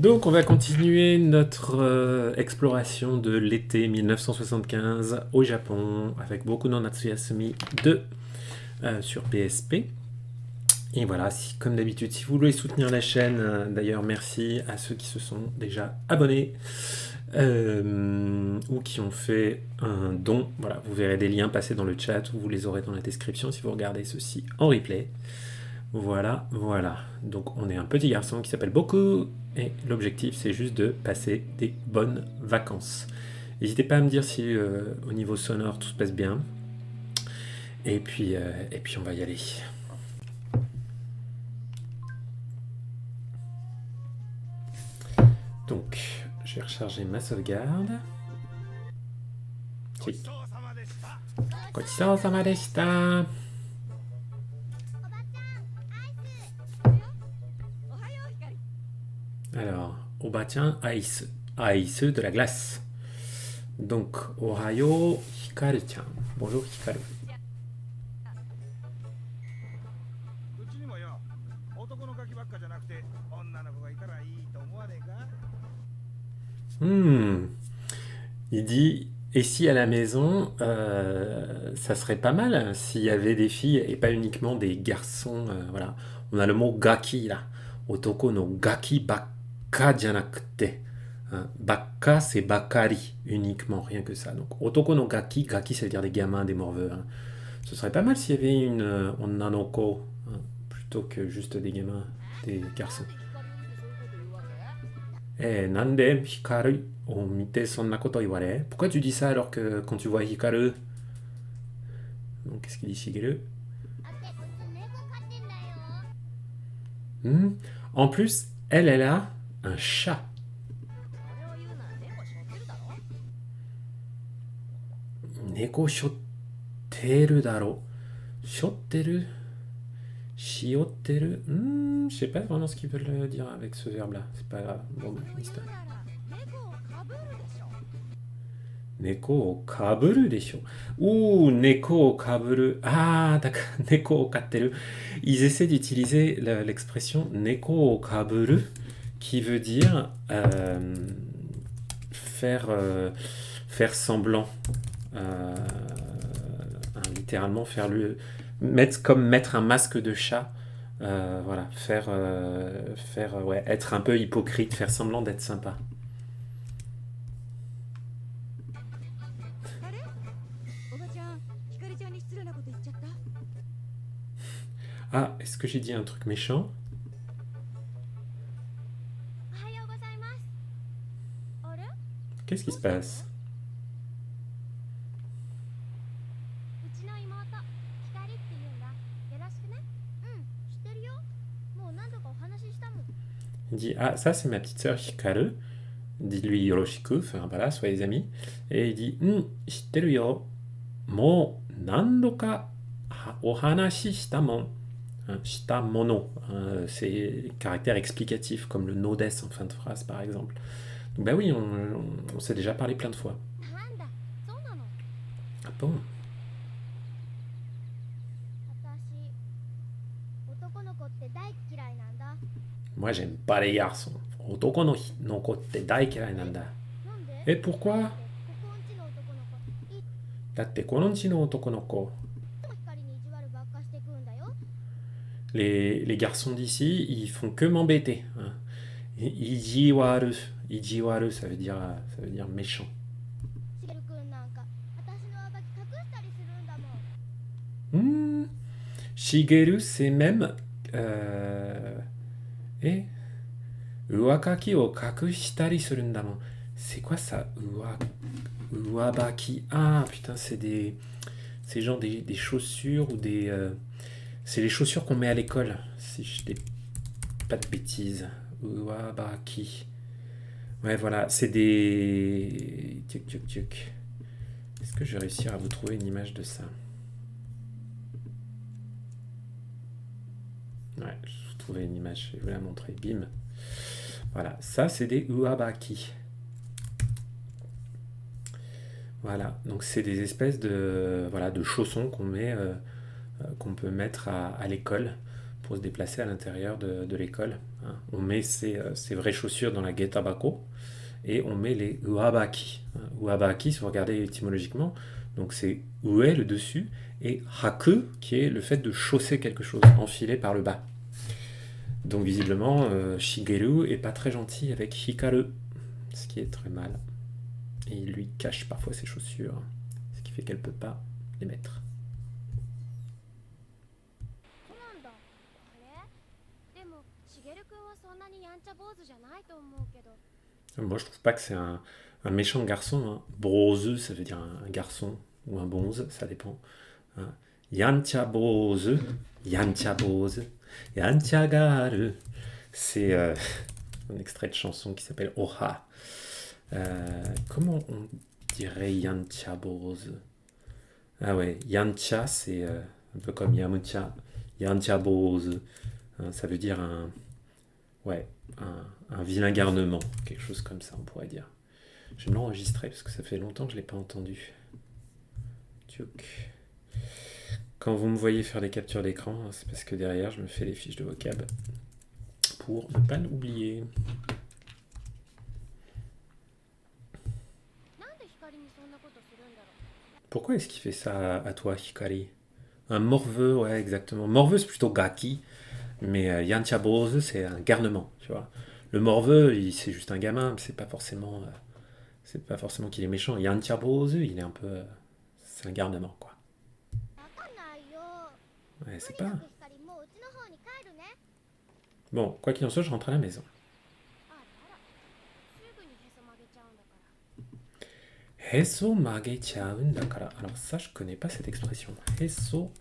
Donc on va continuer notre exploration de l'été 1975 au Japon avec Boku no Natsuyasumi 2 sur PSP. Et voilà, comme d'habitude, si vous voulez soutenir la chaîne, d'ailleurs merci à ceux qui se sont déjà abonnés ou qui ont fait un don. Voilà, vous verrez des liens passer dans le chat ou vous les aurez dans la description si vous regardez ceci en replay. Voilà, voilà. Donc on est un petit garçon qui s'appelle Boku et l'objectif c'est juste de passer des bonnes vacances. N'hésitez pas à me dire si au niveau sonore tout se passe bien. Et puis on va y aller. Donc je vais recharger ma sauvegarde. Gochisou-sama deshita. Alors, Oba-chan ice. Ice de la glace. Donc, Ohayo Hikaru-chan. Bonjour Hikaru. Il dit, et si à la maison, ça serait pas mal s'il y avait des filles et pas uniquement des garçons. Voilà. On a le mot gaki là. Otoko no gaki bakka janakute. Hein, bakka c'est bakari uniquement, rien que ça. Donc otoko no gaki, gaki ça veut dire des gamins, des morveux. Hein. Ce serait pas mal s'il y avait une onnanoko, hein, plutôt que juste des gamins, des garçons. Eh, nande Hikaru o mite sonna koto iware? Pourquoi tu dis ça alors que quand tu vois Hikaru? Donc, qu'est-ce qu'il dit Shigeru? Hmm. En plus, elle a un chat. Neko shotteru daro. Shotteru? Shioteru? Je sais pas vraiment ce qu'ils veulent dire avec ce verbe-là. C'est pas grave. Bon, mystère. Neko o kaburu desho. Ouh, neko o kaburu. Ah, d'accord. Neko o katteru. Ils essaient d'utiliser l'expression neko o kaburu qui veut dire faire semblant. Euh, littéralement, mettre un masque de chat. Voilà, ouais, être un peu hypocrite, faire semblant d'être sympa. Ah, est-ce que j'ai dit un truc méchant? Qu'est-ce qui se passe? Il dit, ah, ça c'est ma petite sœur Hikaru. Dis-lui yoroshiku, enfin voilà, soyez amis. Et il dit, shitteru yo. Mo nando ka o hanashi shita mon. Shita mono. C'est caractère explicatif, comme le no des en fin de phrase par exemple. Donc bah oui, on s'est déjà parlé plein de fois. Ah bon? Moi j'aime pas les garçons. Otoko no noko te dai kirai nanda. Et pourquoi? Datte koronchi no otoko noko. Les garçons d'ici, ils font que m'embêter. Hein. Ijiwaru. Ijiwaru, ça veut dire méchant. Shigeru, c'est même... et uwakaki o kakushitari surundamon. C'est quoi ça? Uwabaki. Ah putain, c'est genre des chaussures ou des... c'est les chaussures qu'on met à l'école, si je dis pas de bêtises. Uwabaki. Ouais, voilà, c'est des... Tuk tuk tuk. Est-ce que je vais réussir à vous trouver une image de ça? Ouais, je vais vous trouver une image, je vais vous la montrer. Bim. Voilà, ça c'est des uwabaki. Voilà, donc c'est des espèces de chaussons qu'on peut mettre à l'école pour se déplacer à l'intérieur de l'école, hein. On met ses vraies chaussures dans la getabako et on met les uabaki, hein. Uabaki, si vous regardez étymologiquement, donc c'est ue le dessus et haku qui est le fait de chausser quelque chose, enfiler par le bas. Donc visiblement, Shigeru est pas très gentil avec Hikaru, ce qui est très mal. Et il lui cache parfois ses chaussures, ce qui fait qu'elle peut pas les mettre. Moi, je trouve pas que c'est un méchant garçon, hein. Brose, ça veut dire un garçon ou un bonze, ça dépend, hein. Yancha Bose, Yancha Bose, Yancha Garu. C'est un extrait de chanson qui s'appelle Oha. Comment on dirait Yancha Bose? Ah ouais, Yancha, c'est un peu comme Yamucha. Yancha Bose, hein, ça veut dire ouais, un vilain garnement, quelque chose comme ça, on pourrait dire. Je vais me l'enregistrer parce que ça fait longtemps que je ne l'ai pas entendu. Tchouk. Quand vous me voyez faire des captures d'écran, c'est parce que derrière, je me fais les fiches de vocab pour ne pas l'oublier. Pourquoi est-ce qu'il fait ça à toi, Hikari? Un morveux, ouais, exactement. Morveux, c'est plutôt gaki, mais Yancha Bose, c'est un garnement, tu vois. Le morveux, c'est juste un gamin, c'est pas forcément qu'il est méchant. Yancha Bose, il est un peu, c'est un garnement, quoi. Ouais, c'est pas. Bon, quoi qu'il en soit, je rentre à la maison. Heso magechaun dakara. Alors ça, je connais pas cette expression. Heso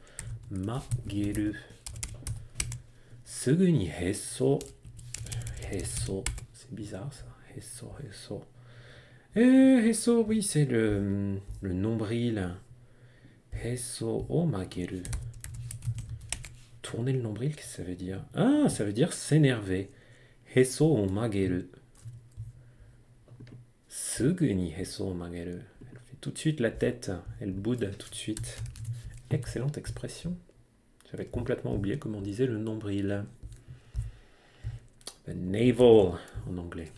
mageru. Sugu ni heso. Heso. C'est bizarre ça. Heso, heso. Heso, oui, c'est le nombril. Heso o mageru. Tourner le nombril, qu'est-ce que ça veut dire? Ah, ça veut dire s'énerver. Heso o mageru. Sugu ni heso o mageru. Elle fait tout de suite la tête. Elle boude tout de suite. Excellente expression. J'avais complètement oublié comment on disait le nombril. The navel en anglais.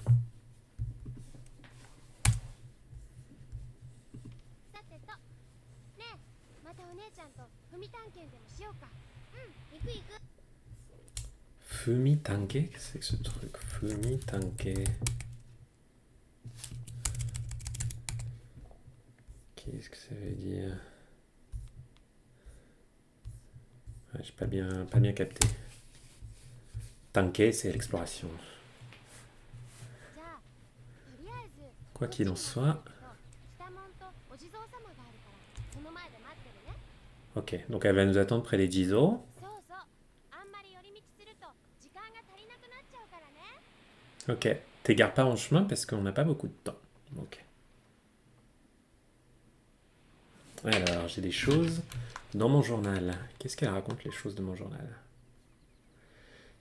Fumitanke, qu'est-ce que c'est que ce truc? Fumitanke. Qu'est-ce que ça veut dire? Ouais, j'ai pas bien capté. Tanke, c'est l'exploration. Quoi qu'il en soit. Ok, donc elle va nous attendre près des Jizo. Ok, t'égare pas en chemin parce qu'on n'a pas beaucoup de temps. Ok. Alors, j'ai des choses dans mon journal. Qu'est-ce qu'elle raconte, les choses de mon journal?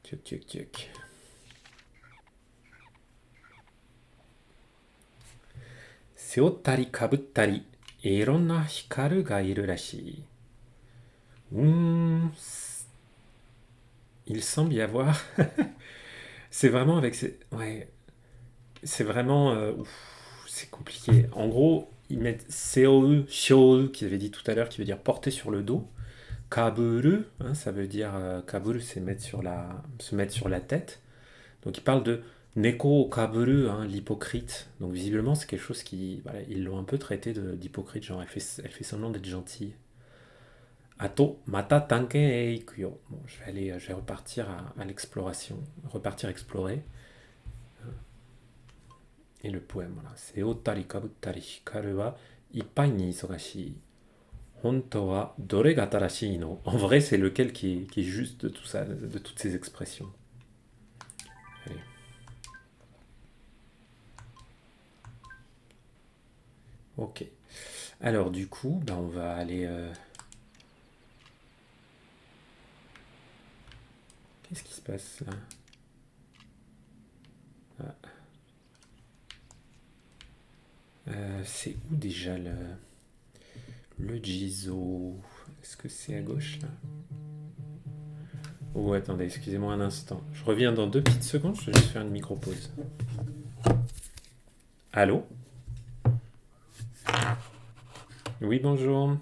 Tuc, tuc, tuc. Seottari kabuttari, ironna hikaru ga iru rashii. Il semble y avoir. C'est vraiment avec ces. Ouais, c'est vraiment. C'est compliqué. En gros, ils mettent Seou, Shiou, qu'ils avaient dit tout à l'heure, qui veut dire porter sur le dos. Kaburu, hein, ça veut dire. Kaburu, c'est se mettre sur la tête. Donc ils parlent de Neko Kaburu, hein, l'hypocrite. Donc visiblement, c'est quelque chose qui. Voilà, ils l'ont un peu traité d'hypocrite, genre elle fait semblant d'être gentille. Ato, mata tanke e ikuyo. Bon, je vais repartir à l'exploration, repartir explorer. Et le poème, voilà. C'est Otari kabuttari hikaru wa ippai ni isogashii. Honto wa dore ga tarashii no. En vrai, c'est lequel qui est juste de tout ça, de toutes ces expressions. Allez. Ok. Alors, du coup, on va aller. Qu'est-ce qui se passe là? Ah. C'est où déjà le Jizo? Est-ce que c'est à gauche là? Oh, attendez, excusez-moi un instant. Je reviens dans 2 petites secondes, je vais juste faire une micro-pause. Allô? Oui, bonjour.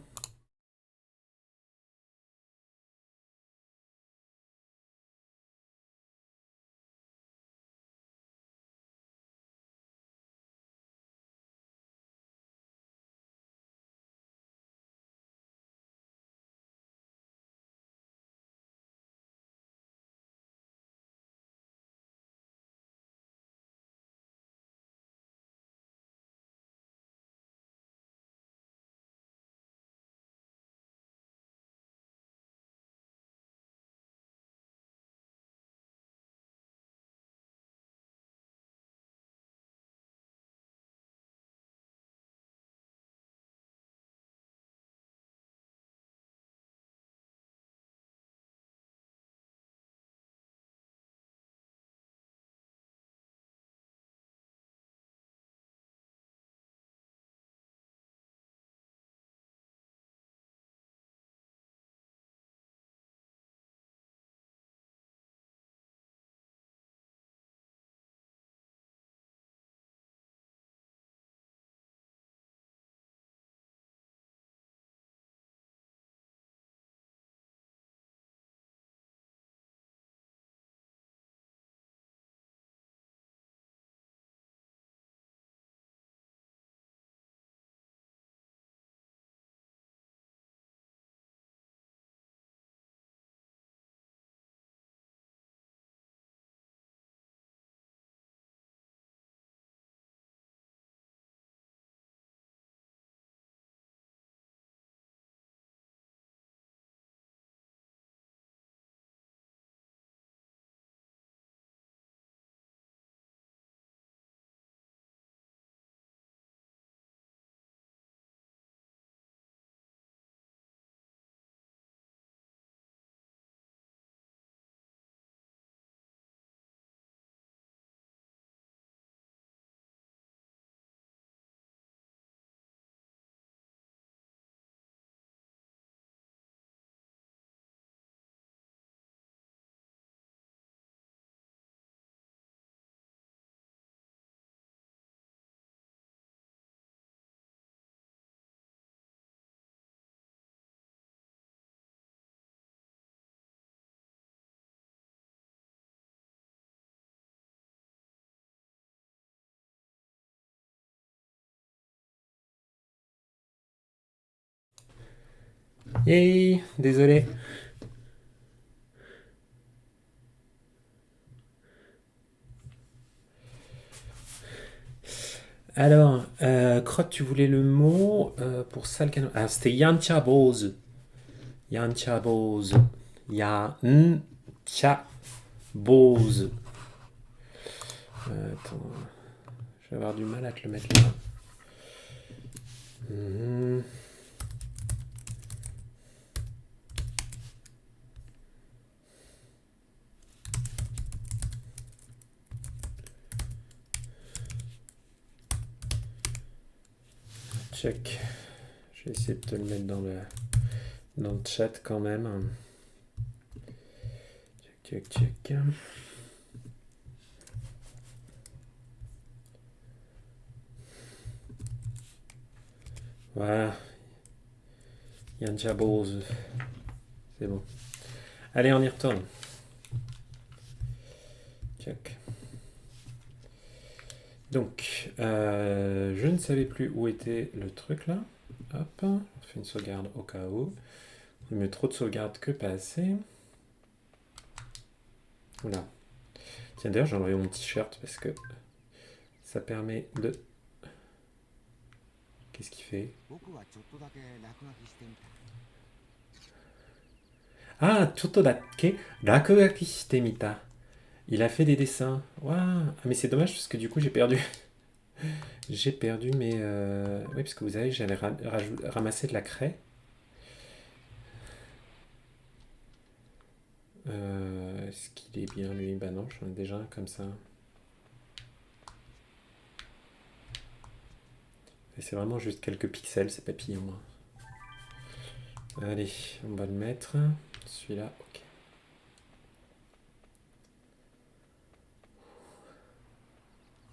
Hey, désolé. Alors, Crotte, tu voulais le mot pour Salcano. Ah, c'était Yancha Bose. Yancha Bose. Yancha Bose. Attends, je vais avoir du mal à te le mettre là. Mhm. Check. Je vais essayer de te le mettre dans le chat quand même. Check, check, check. Voilà. Yancha Bose. C'est bon. Allez, on y retourne. Check. Donc, je ne savais plus où était le truc là. Hop, on fait une sauvegarde au cas où. Il met trop de sauvegarde que pas assez. Voilà. Tiens, d'ailleurs, j'ai enlevé mon t-shirt parce que ça permet de. Qu'est-ce qu'il fait? Ah, Choto dakke rakugaki shite mita. Il a fait des dessins. Waouh! Ah, mais c'est dommage parce que du coup, j'ai perdu. J'ai perdu mes. Oui, parce que vous savez, j'avais ramassé de la craie. Est-ce qu'il est bien lui? Bah non, j'en ai déjà un comme ça. Et c'est vraiment juste quelques pixels, ces papillons. Allez, on va le mettre. Celui-là, ok.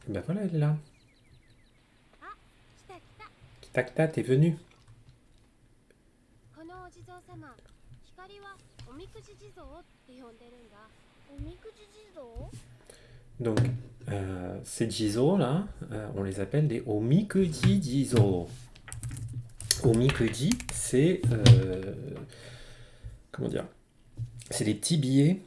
Ben voilà, elle est là. あ、来た来た。Kitakta, t'es venu. このお地蔵様、光はおみくじ地蔵って呼んでるんだ。おみくじ地蔵？ Donc, ces Jizo là, on les appelle des Omikuji Jizo. Omikuji, c'est comment dire? C'est des petits billets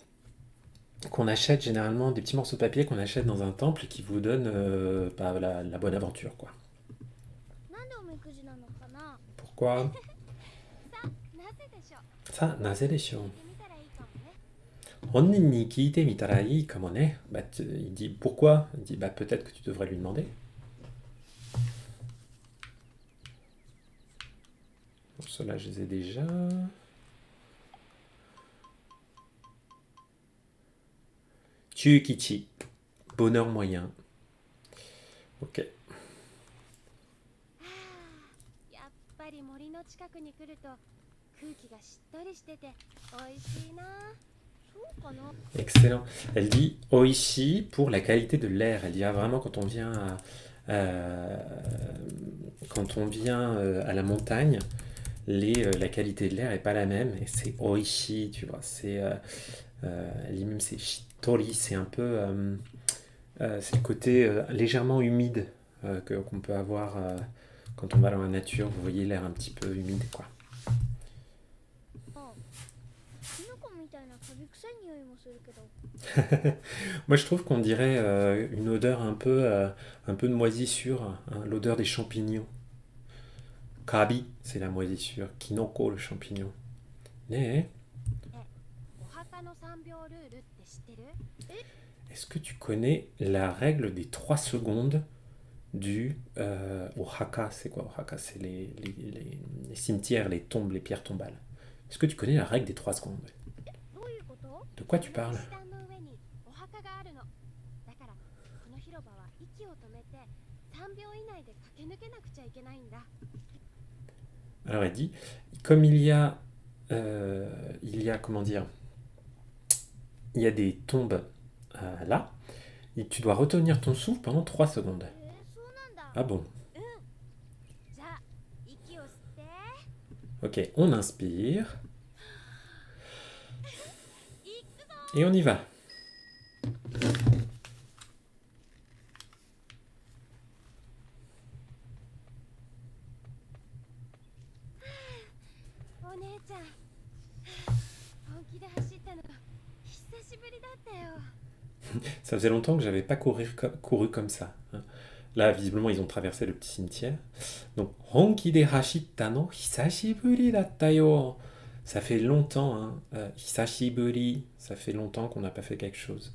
qu'on achète généralement, des petits morceaux de papier qu'on achète dans un temple et qui vous donnent bah, la bonne aventure, quoi. なんでおみくじなのかな？ Pourquoi? さあ、なぜでしょう？ Ça, naze 本人に desho. 聞いてみたらいいかもね。Honnin ni kiite mitara ii kamo ne. Bah, il dit pourquoi? Il dit bah peut-être que tu devrais lui demander. Bon, ceux-là, je les ai déjà. Chukichi, bonheur moyen. Ok. はあ、やっぱり森の近くに来ると空気がしっとりしてて美味しいな。そうかな？ Excellent. Elle dit Oishi pour la qualité de l'air. Elle dit ah, vraiment quand on vient à la montagne, la qualité de l'air est pas la même et c'est Oishi, tu vois. Elle dit même c'est Shitori, c'est un peu c'est le côté légèrement humide qu'on peut avoir quand on va dans la nature. Vous voyez l'air un petit peu humide, quoi. あ、キノコみたいなカビ臭い匂いもするけど。 Moi, je trouve qu'on dirait une odeur un peu de moisissure, hein, l'odeur des champignons. Kabi, c'est la moisissure. Kinoko, le champignon. Mais え、お墓の3秒ルールって知ってる？ est-ce que tu connais la règle des 3 secondes du Ohaka? C'est quoi Ohaka? C'est les cimetières, les tombes, les pierres tombales. Est-ce que tu connais la règle des 3 secondes? どういうこと？ De quoi こ tu の parles? 石段の上にお墓があるの。だからこの広場は息を止めて3秒以内で駆け抜けなくちゃいけないんだ。 Alors elle dit, comme il y a, comment dire, il y a des tombes là, et tu dois retenir ton souffle pendant 3 secondes. そうなんだ。 Ah bon? うん。じゃあ息を吸って。 Ok, on inspire いくぞ。 et on y va. お姉ちゃん、本気で走ったの久しぶりだったよ。 Ça faisait longtemps que j'avais pas couru comme ça, hein. Là, visiblement, ils ont traversé le petit cimetière. Donc, Honki de hashita no hisashiburi datta yo. Ça fait longtemps, hein. Hisashiburi, ça fait longtemps qu'on n'a pas fait quelque chose.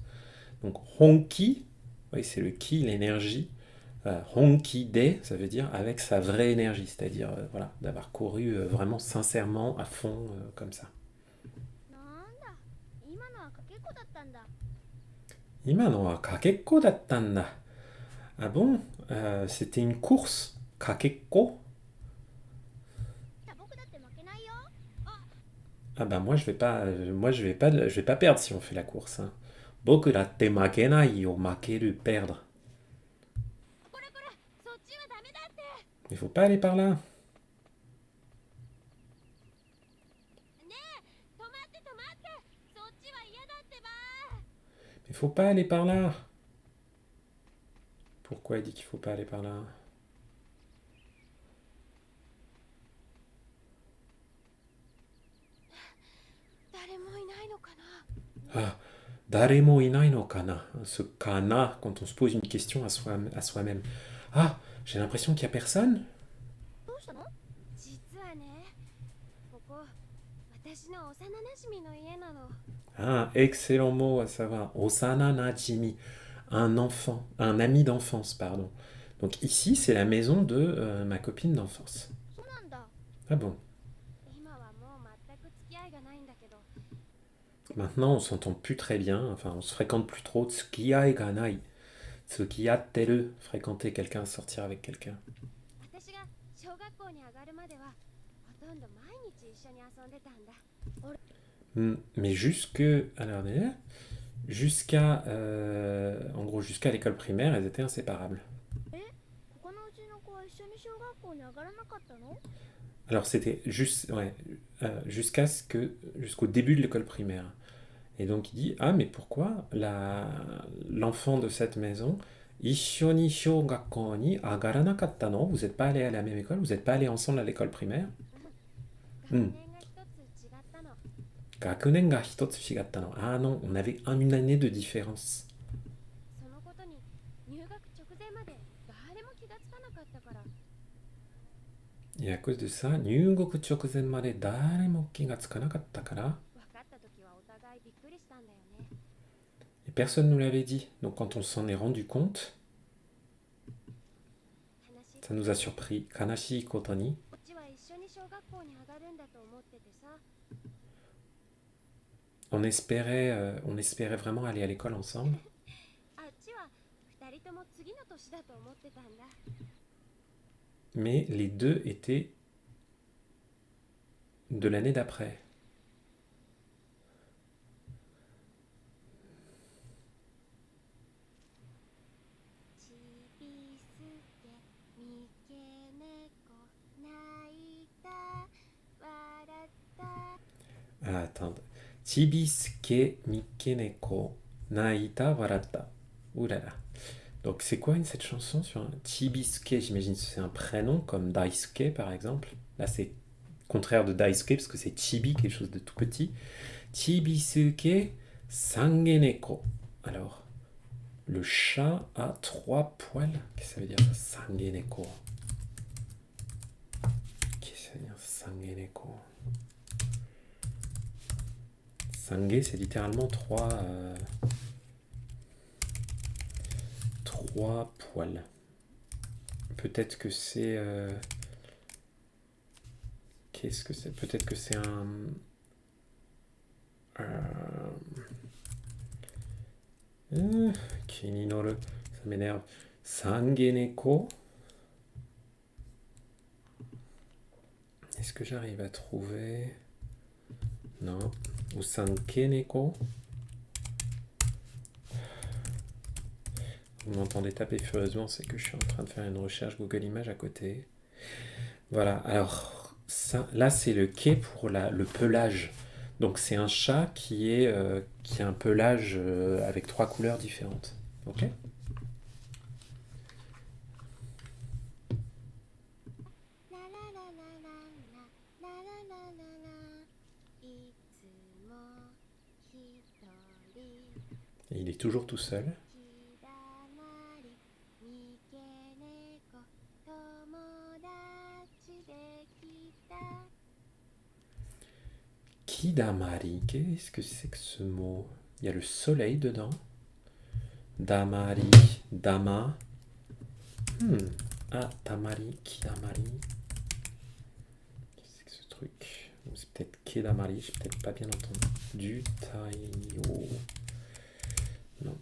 Donc, Honki, oui, c'est le ki, l'énergie. Honki de, ça veut dire avec sa vraie énergie, c'est-à-dire voilà, d'avoir couru vraiment sincèrement, à fond, comme ça. なんだ、今のはかけっこだったんだ。 Imano wa kakekko dattanda. Ah bon? C'était une course? Kakekko? 僕だって負けないよ。あ、 Ah bah moi je vais pas perdre si on fait la course, hein. Boku datte makenai yo makeru perdre. これこれ、そっちはダメだって。 Il faut pas aller par là. ねえ、止まって止まって。そっちは嫌だってば。 Il faut pas aller par là. Pourquoi il dit qu'il faut pas aller par là? 誰もいないのかな。 Ah, daremo inai no kana. Ce kana, quand on se pose une question à soi-même. Ah, j'ai l'impression qu'il y a personne. どうしたの？実はね、ここ私の幼馴染の家なの。 Ah, excellent mot à savoir. Osana najimi. Un enfant, un ami d'enfance, pardon. Donc ici, c'est la maison de ma copine d'enfance. そうなんだ。 Ah bon? 今はもう全く付き合いがないんだけど。 Maintenant, on s'entend plus très bien, enfin, on se fréquente plus trop. Tsukiai ga nai. Tsukiatteru, fréquenter quelqu'un, sortir avec quelqu'un. 私が小学校に上がるまではほとんど毎日一緒に遊んでたんだ。 Mais jusque. Alors, En gros, jusqu'à l'école primaire, elles étaient inséparables. え、他のうちの子は一緒に小学校に上がらなかったの？ Alors c'était juste, ouais, jusqu'au début de l'école primaire. Et donc il dit, ah mais pourquoi l'enfant de cette maison, Ishoni shogakko ni agaranakatta no? Vous n'êtes pas allés à la même école, vous n'êtes pas allés ensemble à l'école primaire? 学 Hmm. 年が一つ違ったの。 Gakunen ga hitotsu shigatta no. Ah non, on avait une année de différence. そのことに入学直前まで誰も気がつかなかったから。 Et à cause de ça, nyugoku chokuzen made daremo ki ga tsukanakatta kara. 分かった時はお互いびっくりしたんだよね。 Et personne ne nous l'avait dit. Donc quand on s'en est rendu compte, 話 ça nous a surpris. Kanashi koto ni. こっちは一緒に小学校に上がるんだと思っててさ。 On espérait vraiment aller à l'école ensemble. あっちは二人とも次の年だと思ってたんだ。 Mais les deux étaient de l'année d'après. ちびすけみけねこ泣いた笑った。 Ah, attends. Chibisuke Mikeneko Naita Warata. Ouh là là. Donc c'est quoi cette chanson sur un Chibisuke? J'imagine que c'est un prénom comme Daisuke par exemple. Là c'est contraire de Daisuke parce que c'est Chibi, quelque chose de tout petit. Chibisuke Sangeneko. Alors, le chat a 3 poils. Qu'est-ce que ça veut dire ça? Sangeneko. Qu'est-ce que ça veut dire Sangeneko? Sange, c'est littéralement 3 poils. Peut-être que c'est... Qu'est-ce que c'est? Peut-être que c'est un... Kininoru, ça m'énerve. Sangeneko. Est-ce que j'arrive à trouver... Non. Ou Sankeneko. Vous m'entendez taper furieusement, c'est que je suis en train de faire une recherche Google Images à côté. Voilà, alors ça, là c'est le quai pour le pelage. Donc c'est un chat qui a un pelage avec 3 couleurs différentes. Ok? ラララララララララララいつもひとり Et il est toujours tout seul. きだまりみけねこ友達できた。 Kidamari, qu'est-ce que c'est que ce mot? Il y a le soleil dedans. Damari, Dama. Ah, Tamari, Kidamari. Qu'est-ce que c'est que ce truc? Ou c'est peut-être Kedamari, j'ai peut-être pas bien entendu. Taiyo. Non.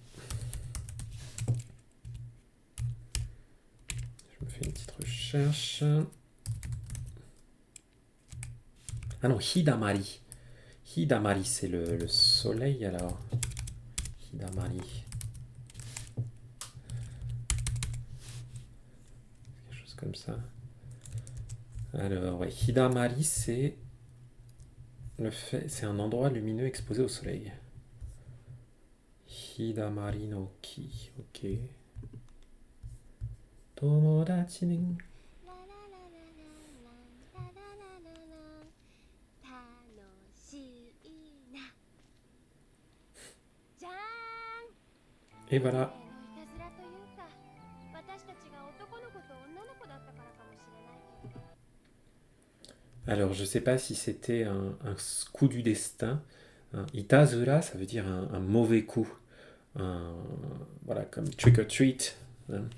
Je me fais une petite recherche. Ah non, Hidamari. Hidamari, c'est le soleil alors. Hidamari. Quelque chose comme ça. Alors, ouais, Hidamari, c'est un endroit lumineux exposé au soleil. Hidamari no ki, ok. Tomodachi ni. ラララララララララララ楽しいな。じゃーん。 Et voilà. のいたずらというか、私たちが男の子と女の子だったからかもしれないけど。 Alors, je sais pas si c'était un coup du destin. Itazura, ça veut dire un mauvais coup. Voilà, comme trick or treat. Hein.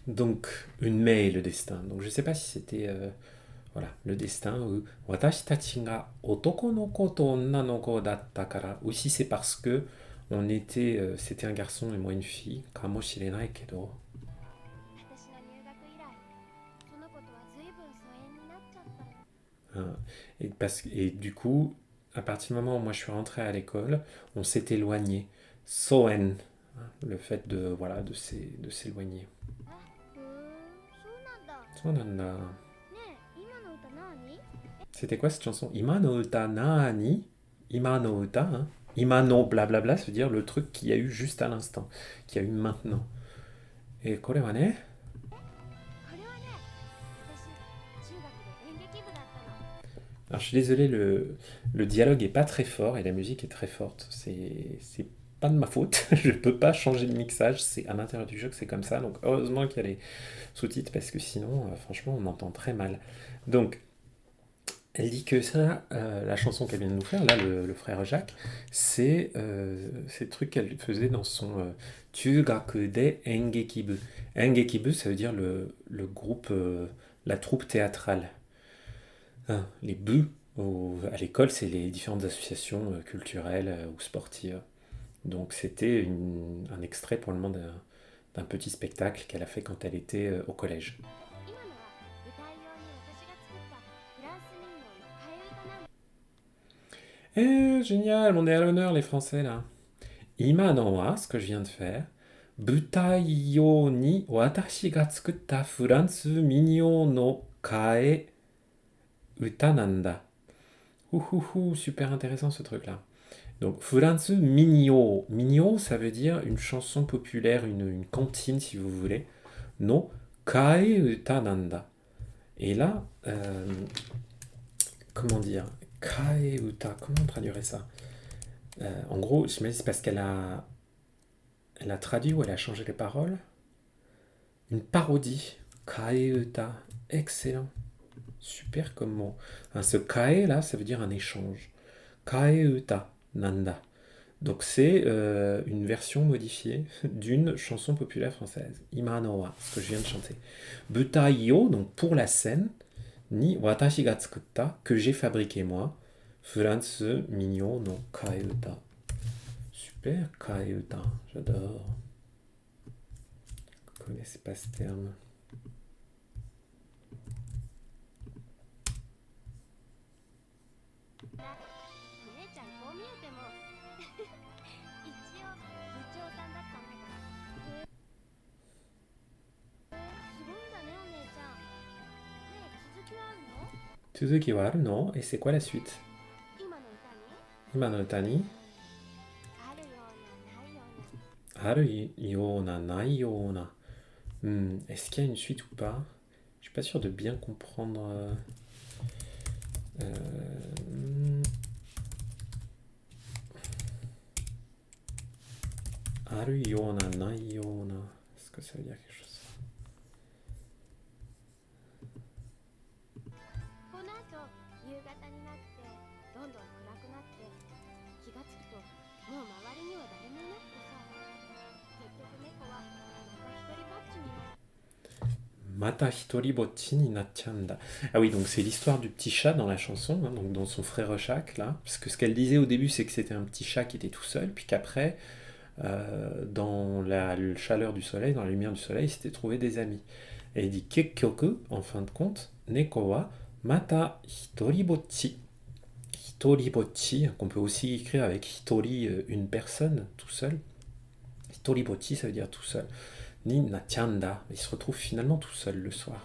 Donc, une mail, le destin. Donc, je sais pas si c'était voilà, le destin ou watashi tachi ga otoko no ko to onna no ko datta kara. Ou si c'est parce que c'était un garçon et moi une fille. Kamoshirenai kedo. 私の入学以来、その子とは随分疎遠になっちゃった。 Et du coup, à partir du moment où moi je suis rentré à l'école, on s'est éloigné. Soen, hein, le fait de, voilà, de s'éloigner. そうなんだ。Sonanda. ねえ、今の歌何？ C'était quoi cette chanson? Ima no uta nani? Ima no uta, hein? Ima no blablabla, ça veut dire le truc qu'il y a eu juste à l'instant, qu'il y a eu maintenant. Et kore wa ne? これはね、私、中学で演劇部だったの。Alors je suis désolé, le dialogue est pas très fort et la musique est très forte. C'est pas de ma faute. Je peux pas changer le mixage. C'est à l'intérieur du jeu que c'est comme ça. Donc heureusement qu'il y a les sous-titres parce que sinon, franchement, on entend très mal. Donc elle dit que ça, la chanson qu'elle vient de nous faire, là, le frère Jacques, c'est ces trucs qu'elle faisait dans son Chugakude Engekibu. Engekibu, ça veut dire le groupe, la troupe théâtrale. Hein, les BU à l'école, c'est les différentes associations culturelles ou sportives. Donc c'était un extrait pour le moment d'un petit spectacle qu'elle a fait quand elle était au collège. 今のは舞台用に私が作ったフランス民謡の替え歌なんだ。Eh, génial, on est à l'honneur les Français là. Ima no wa, ce que je viens de faire. Butai yo ni watashi ga tsukutta furansu minyo no kae uta nanda. Ouhouhou, super intéressant ce truc-là. Donc, Furansu Minyo. Minyo, ça veut dire une chanson populaire, une cantine si vous voulez. No Kae Uta Nanda. Et là, comment dire? Kae Uta, comment on traduirait ça? En gros, j'imagine c'est parce elle a traduit ou elle a changé les paroles. Une parodie. Kae Uta. Excellent. Super comme mot. Hein, ce kae là, ça veut dire un échange. Kae Uta Nanda. Donc c'est une version modifiée d'une chanson populaire française, Imanoa, ce que je viens de chanter. Butai-yo, donc pour la scène, ni watashi ga tsukutta, que j'ai fabriqué moi, furansu minyo no kae-uta. Super, kae-uta, j'adore. Je ne connaissais pas ce terme. お姉ちゃんこう見えても一応部長さんだったんだから。すごいんだねお姉ちゃん。ねえ続きはあるの？ Tsuzuki wa aru no? Et c'est quoi la suite? 今の歌に Ima no uta ni あるようなないような。aru yona nai yona. Est-ce qu'il y a une suite ou pas? Je suis pas sûr de bien comprendre. Euh, Aru yona nai yona. Est-ce que ça veut dire quelque chose? この後夕方になってどんどん暗くなって気がつくともう周りには誰もいなくてさ、結局猫はまた一人ぼっちになる。 Mata hitori bochi ni nachanda. Ah oui, donc c'est l'histoire du petit chat dans la chanson, hein, donc dans son frère Jacques, là. Parce que ce qu'elle disait au début, c'est que c'était un petit chat qui était tout seul, puis qu'après, dans la chaleur du soleil, dans la lumière du soleil, il s'était trouvé des amis. Et il dit Kekkyoku, en fin de compte, neko wa mata hitori bochi. Hitori bochi, qu'on peut aussi écrire avec hitori, une personne, tout seul. Hitori bochi, ça veut dire tout seul. Ni nachanda, il se retrouve finalement tout seul le soir.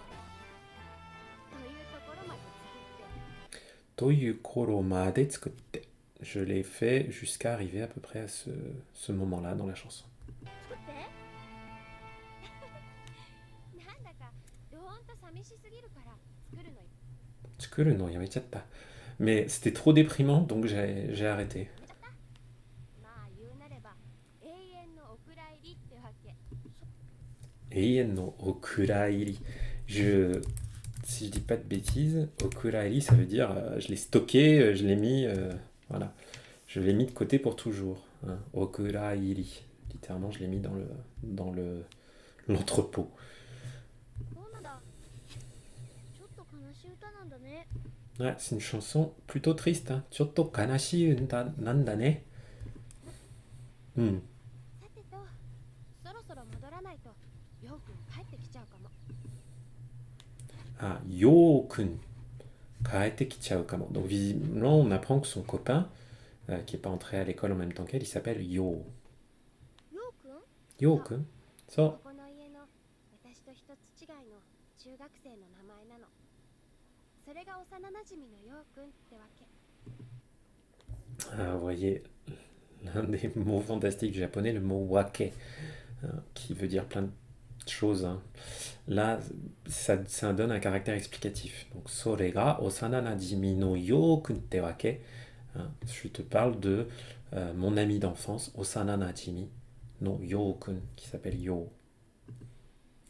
というところまで作って Toyu koro made tsukutte. Je l'ai fait jusqu'à arriver à peu près à ce moment-là dans la chanson. 作ってなんだかどーんと寂しすぎるから作るのよ。 Tsukuru no yamechatta. Mais c'était trop déprimant, donc j'ai arrêté. まあ言うなれば永遠のお蔵入りってわけ。 Eien no okurairi. Si je dis pas de bêtises, okurairi, ça veut dire je l'ai stocké, je l'ai mis, voilà, je l'ai mis de côté pour toujours. Hein. Okurairi. Littéralement, je l'ai mis l'entrepôt. そうなんだ。ちょっと悲しい歌なんだね。 Ouais, c'est une chanson plutôt triste. Hein. Chotto kanashi nanda ne. さてと、そろそろ戻らないと、りょうくん帰ってきちゃうかも。 Ah, Yo-kun. kaete kichau kamo. Donc visiblement, on apprend que son copain, qui n'est pas entré à l'école en même temps qu'elle, il s'appelle Yo. ようくん。 Yo そう、 kun. こ So, この家の私と一つ違いの中学生の名前なの。それが幼なじみのようくんってわけ。 vous voyez, l'un des mots fantastiques japonais, le mot wake, hein, qui veut dire plein de choses, hein. Là, ça donne un caractère explicatif. Donc, sorega osana najimi no yo-kun te wake. Hein, je te parle de mon ami d'enfance, osana najimi no yo-kun, qui s'appelle Yo.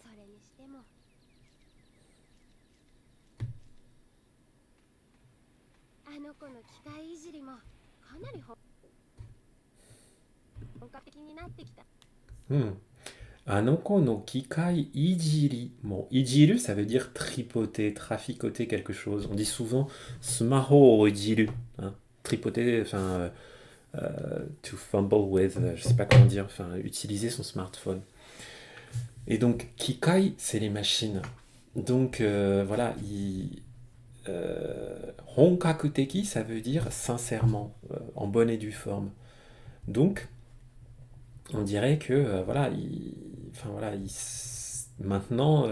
それにしてもあの子の機械いじりもかなり本格的になってきた。 Hmm. Anoko no kikai ijiri. Bon, ijiru, ça veut dire tripoter, traficoter quelque chose. On dit souvent smaho o ijiru. Hein, tripoter, enfin, to fumble with, je sais pas comment dire, enfin, utiliser son smartphone. Et donc, kikai, c'est les machines. Donc, voilà, honkakuteki, ça veut dire sincèrement, en bonne et due forme. Donc, on dirait que, voilà, enfin, voilà, maintenant,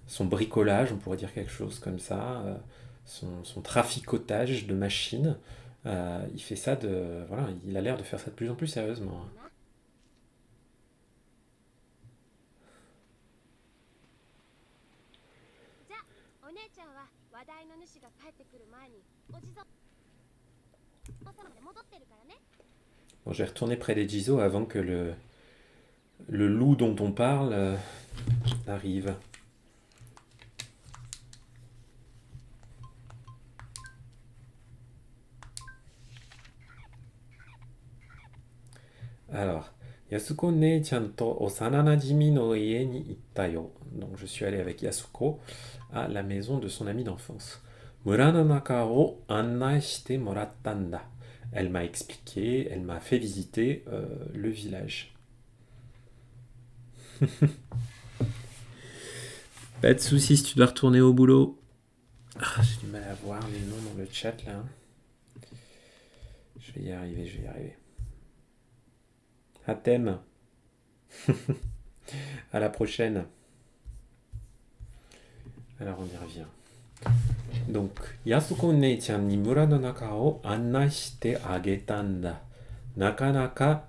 son bricolage, on pourrait dire quelque chose comme ça, son traficotage de machines, il fait ça de, voilà, il a l'air de faire ça de plus en plus sérieusement. じゃあお姉ちゃんは話題の主が帰ってくる前にお地蔵様で戻ってるからね。 Bon, je vais retourner près des Jizo avant que le loup dont on parle arrive. Alors, Yasuko ne-chan to osana najimi no ie ni itta yo. Donc, je suis allé avec Yasuko à la maison de son ami d'enfance. Mura no naka o annai shite moratta nda. Elle m'a expliqué, elle m'a fait visiter le village. Pas de soucis si tu dois retourner au boulot. Ah, j'ai du mal à voir les noms dans le chat là. Je vais y arriver, je vais y arriver. À thème. À la prochaine. Alors on y revient. Donc, Yasuko ne-chan ni mura no naka o annai shite ageta nda. Nakanaka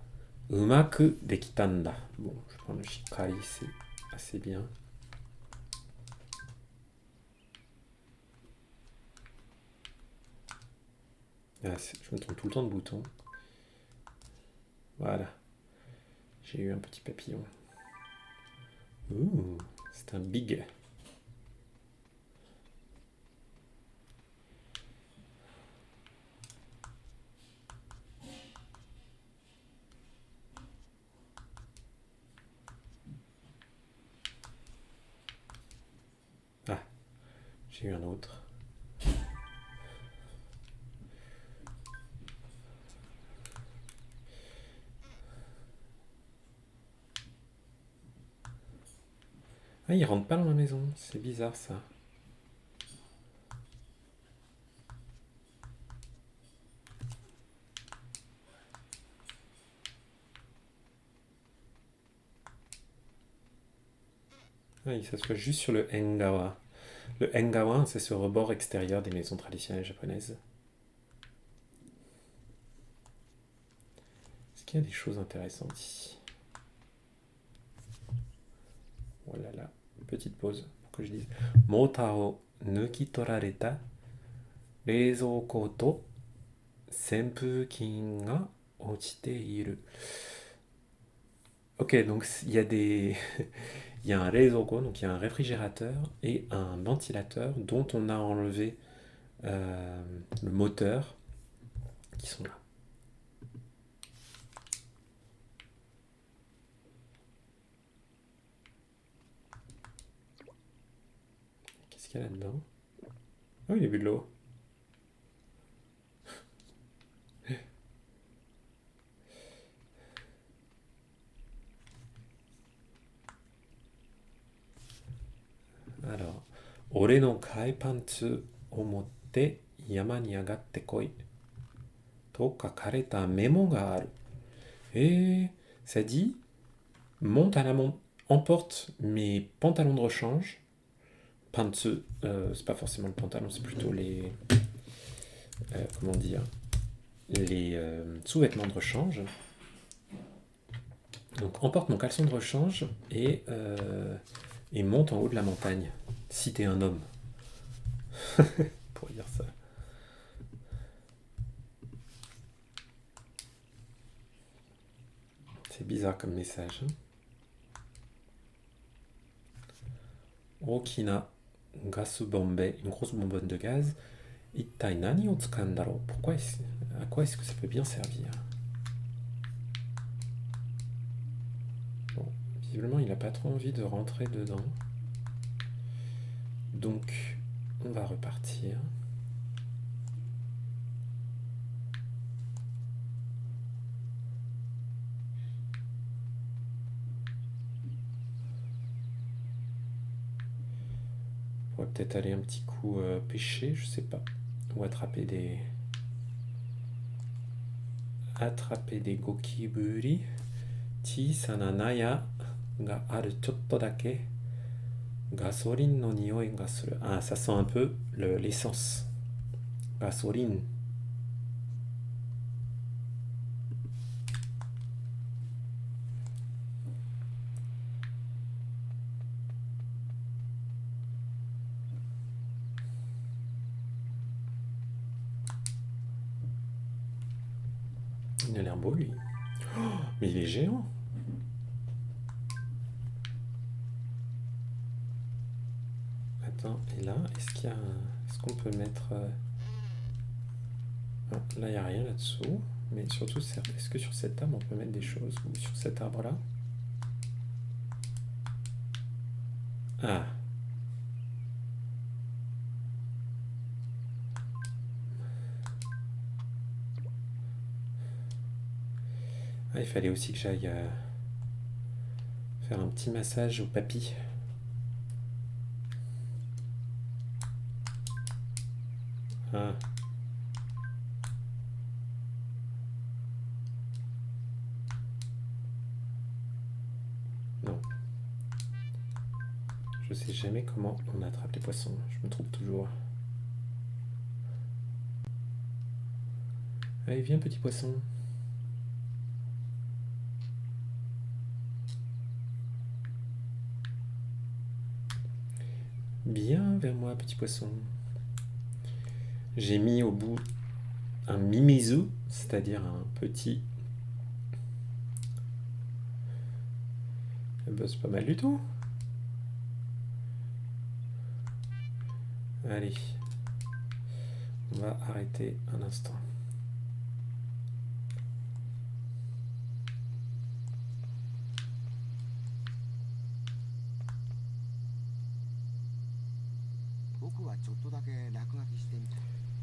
umaku dekita nda. Bon, je prends le shikari, c'est assez bien. Ah, je me trompe tout le temps de bouton. Voilà. J'ai eu un petit papillon. Ouh, c'est un big. Ah, j'ai eu un autre. Ah, il rentre pas dans la maison. C'est bizarre ça. Ah, il s'assoit juste sur le engawa. Le engawa, c'est ce rebord extérieur des maisons traditionnelles japonaises. Est-ce qu'il y a des choses intéressantes ici? Oh là là, petite pause pour que je dise. Mota o nuki torareta reizouko to senpukin ga ochite iru. Ok, donc il y a des... il y a un reizouko, donc il y a un réfrigérateur et un ventilateur dont on a enlevé le moteur qui sont là. Qu'est-ce qu'il y a là-dedans? Oh, il a bu de l'eau. Alors, ore no kai pantsu o motte って山に上がってこいと書かれたメモがある。Ça dit monte à la emporte mes pantalons de rechange. Pantsu, c'est pas forcément le pantalon, c'est plutôt les. Comment dire les sous-vêtements de rechange. Donc emporte mon caleçon de rechange et monte en haut de la montagne. Si t'es un homme. Pour dire ça. C'est bizarre comme message. Okina gasu bombe, une grosse bonbonne de gaz. Ittai nani o tsukandaro. À quoi est-ce que ça peut bien servir? Bon, visiblement il n'a pas trop envie de rentrer dedans. Donc on va repartir. On pourrait peut-être aller un petit coup pêcher, je sais pas. Ou attraper des gokiburi. Chisana naya ga aru chotto dake. Gasoline no nioi ga suru. Ah, ça sent un peu l'essence. Gasoline. Il a l'air beau, lui. Oh, mais il est géant. Attends, et là, est-ce qu'on peut mettre... Ah, là, il n'y a rien là-dessous. Mais surtout, est-ce que sur cette table, on peut mettre des choses? Ou sur cet arbre-là? Ah. Ah, il fallait aussi que j'aille faire un petit massage au papy. Ah. Non. Je sais jamais comment on attrape les poissons. Je me trompe toujours. Allez, viens, petit poisson. Viens vers moi, petit poisson. J'ai mis au bout un mimizu, c'est-à-dire un petit... Eh ben, c'est pas mal du tout. Allez. On va arrêter un instant.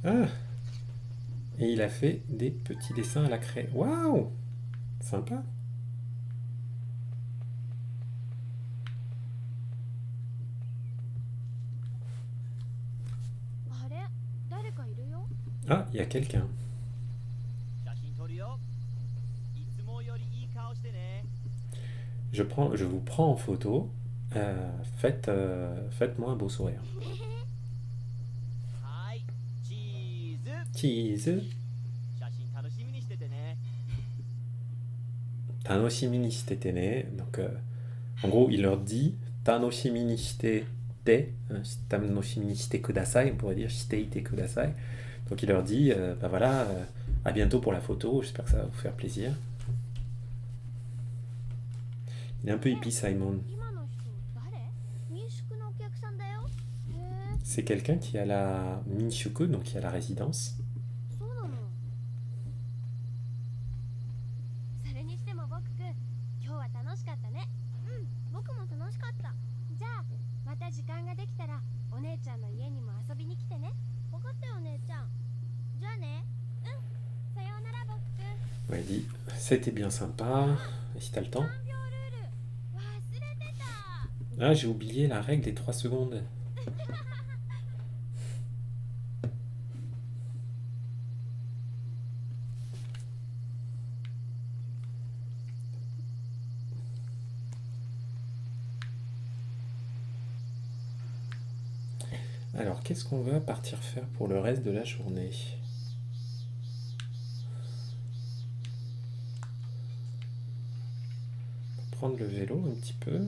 Ah! Et il a fait des petits dessins à la craie. Waouh! Sympa. Ah, il y a quelqu'un. Je vous prends en photo. Faites-moi un beau sourire. Cheese. Tanoshimi ni shitete ne. Donc, en gros, il leur dit Tanoshimi ni shite te. Tanoshimi ni shite kudasai. On pourrait dire shiteite kudasai. Donc, il leur dit bah voilà, à bientôt pour la photo. J'espère que ça va vous faire plaisir. Il est un peu hippie, Simon. C'est quelqu'un qui a la Minshuku, donc qui a la résidence. Ouais, il dit c'était bien sympa. Et si t'as le temps. Ah, j'ai oublié la règle des 3 secondes. Alors, qu'est-ce qu'on va partir faire pour le reste de la journée? Prendre le vélo un petit peu.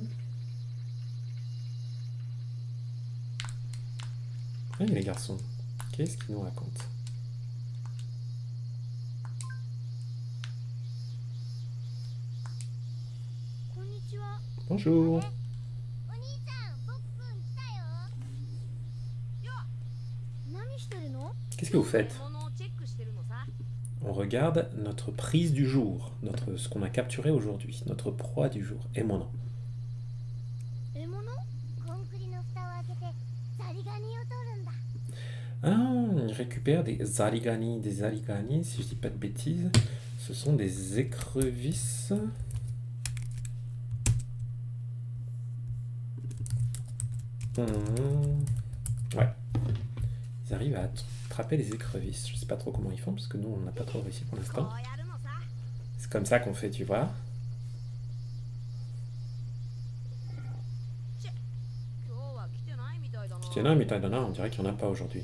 Ah, les garçons, qu'est-ce qu'ils nous racontent? Bonjour. Qu'est-ce que vous faites? On regarde notre prise du jour, ce qu'on a capturé aujourd'hui, notre proie du jour, et mon nom. Ah, il récupère des zaligani. Des zaligani, si je dis pas de bêtises, ce sont des écrevisses. Ouais. Ils arrivent à attraper les écrevisses. Je sais pas trop comment ils font, parce que nous, on n'a pas trop réussi pour l'instant. C'est comme ça qu'on fait, tu vois. Tiens, on dirait qu'il n'y en a pas aujourd'hui.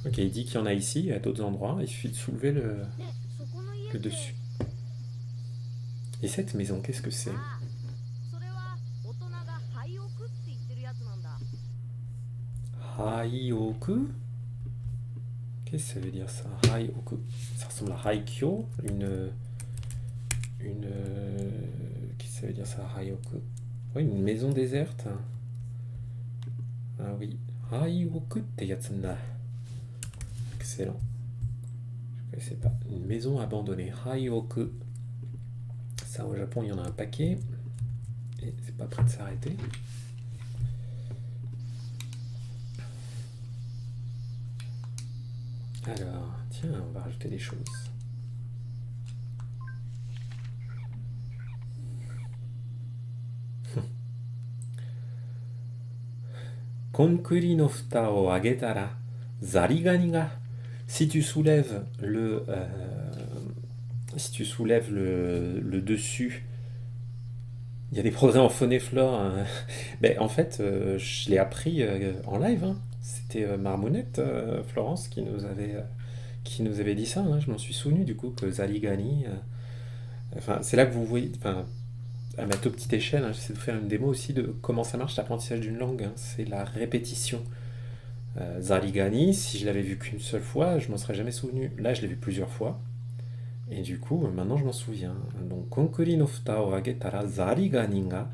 Ok, il dit qu'il y en a ici, à d'autres endroits. Il suffit de soulever le dessus. Et cette maison, qu'est-ce que c'est? Haioku? Qu'est-ce que ça veut dire ça? Haioku. Ça ressemble à Haikyo, qu'est-ce que ça veut dire ça, Haioku? Oui, une maison déserte. Ah oui. Haioku te yatsunda. Excellent. Je ne connaissais pas. Une maison abandonnée. Haioku. Ça, au Japon, il y en a un paquet. Et c'est pas prêt de s'arrêter. Alors, tiens, on va rajouter des choses. Konkuri no futa o agetara, zarigani ga. Si tu soulèves le dessus, il y a des progrès en faune et flore. Hein. Ben, en fait, je l'ai appris en live. Hein. C'était Marmounette, Florence, qui nous avait dit ça. Hein. Je m'en suis souvenu du coup que zarigani. Enfin, c'est là que vous voyez. Enfin, à ma toute petite échelle, hein, j'essaie de faire une démo aussi de comment ça marche l'apprentissage d'une langue. Hein. C'est la répétition. Zarigani, si je l'avais vu qu'une seule fois, je m'en serais jamais souvenu. Là, je l'ai vu plusieurs fois. Et du coup, maintenant, je m'en souviens. Donc, konkuri no futa o agetara zarigani ga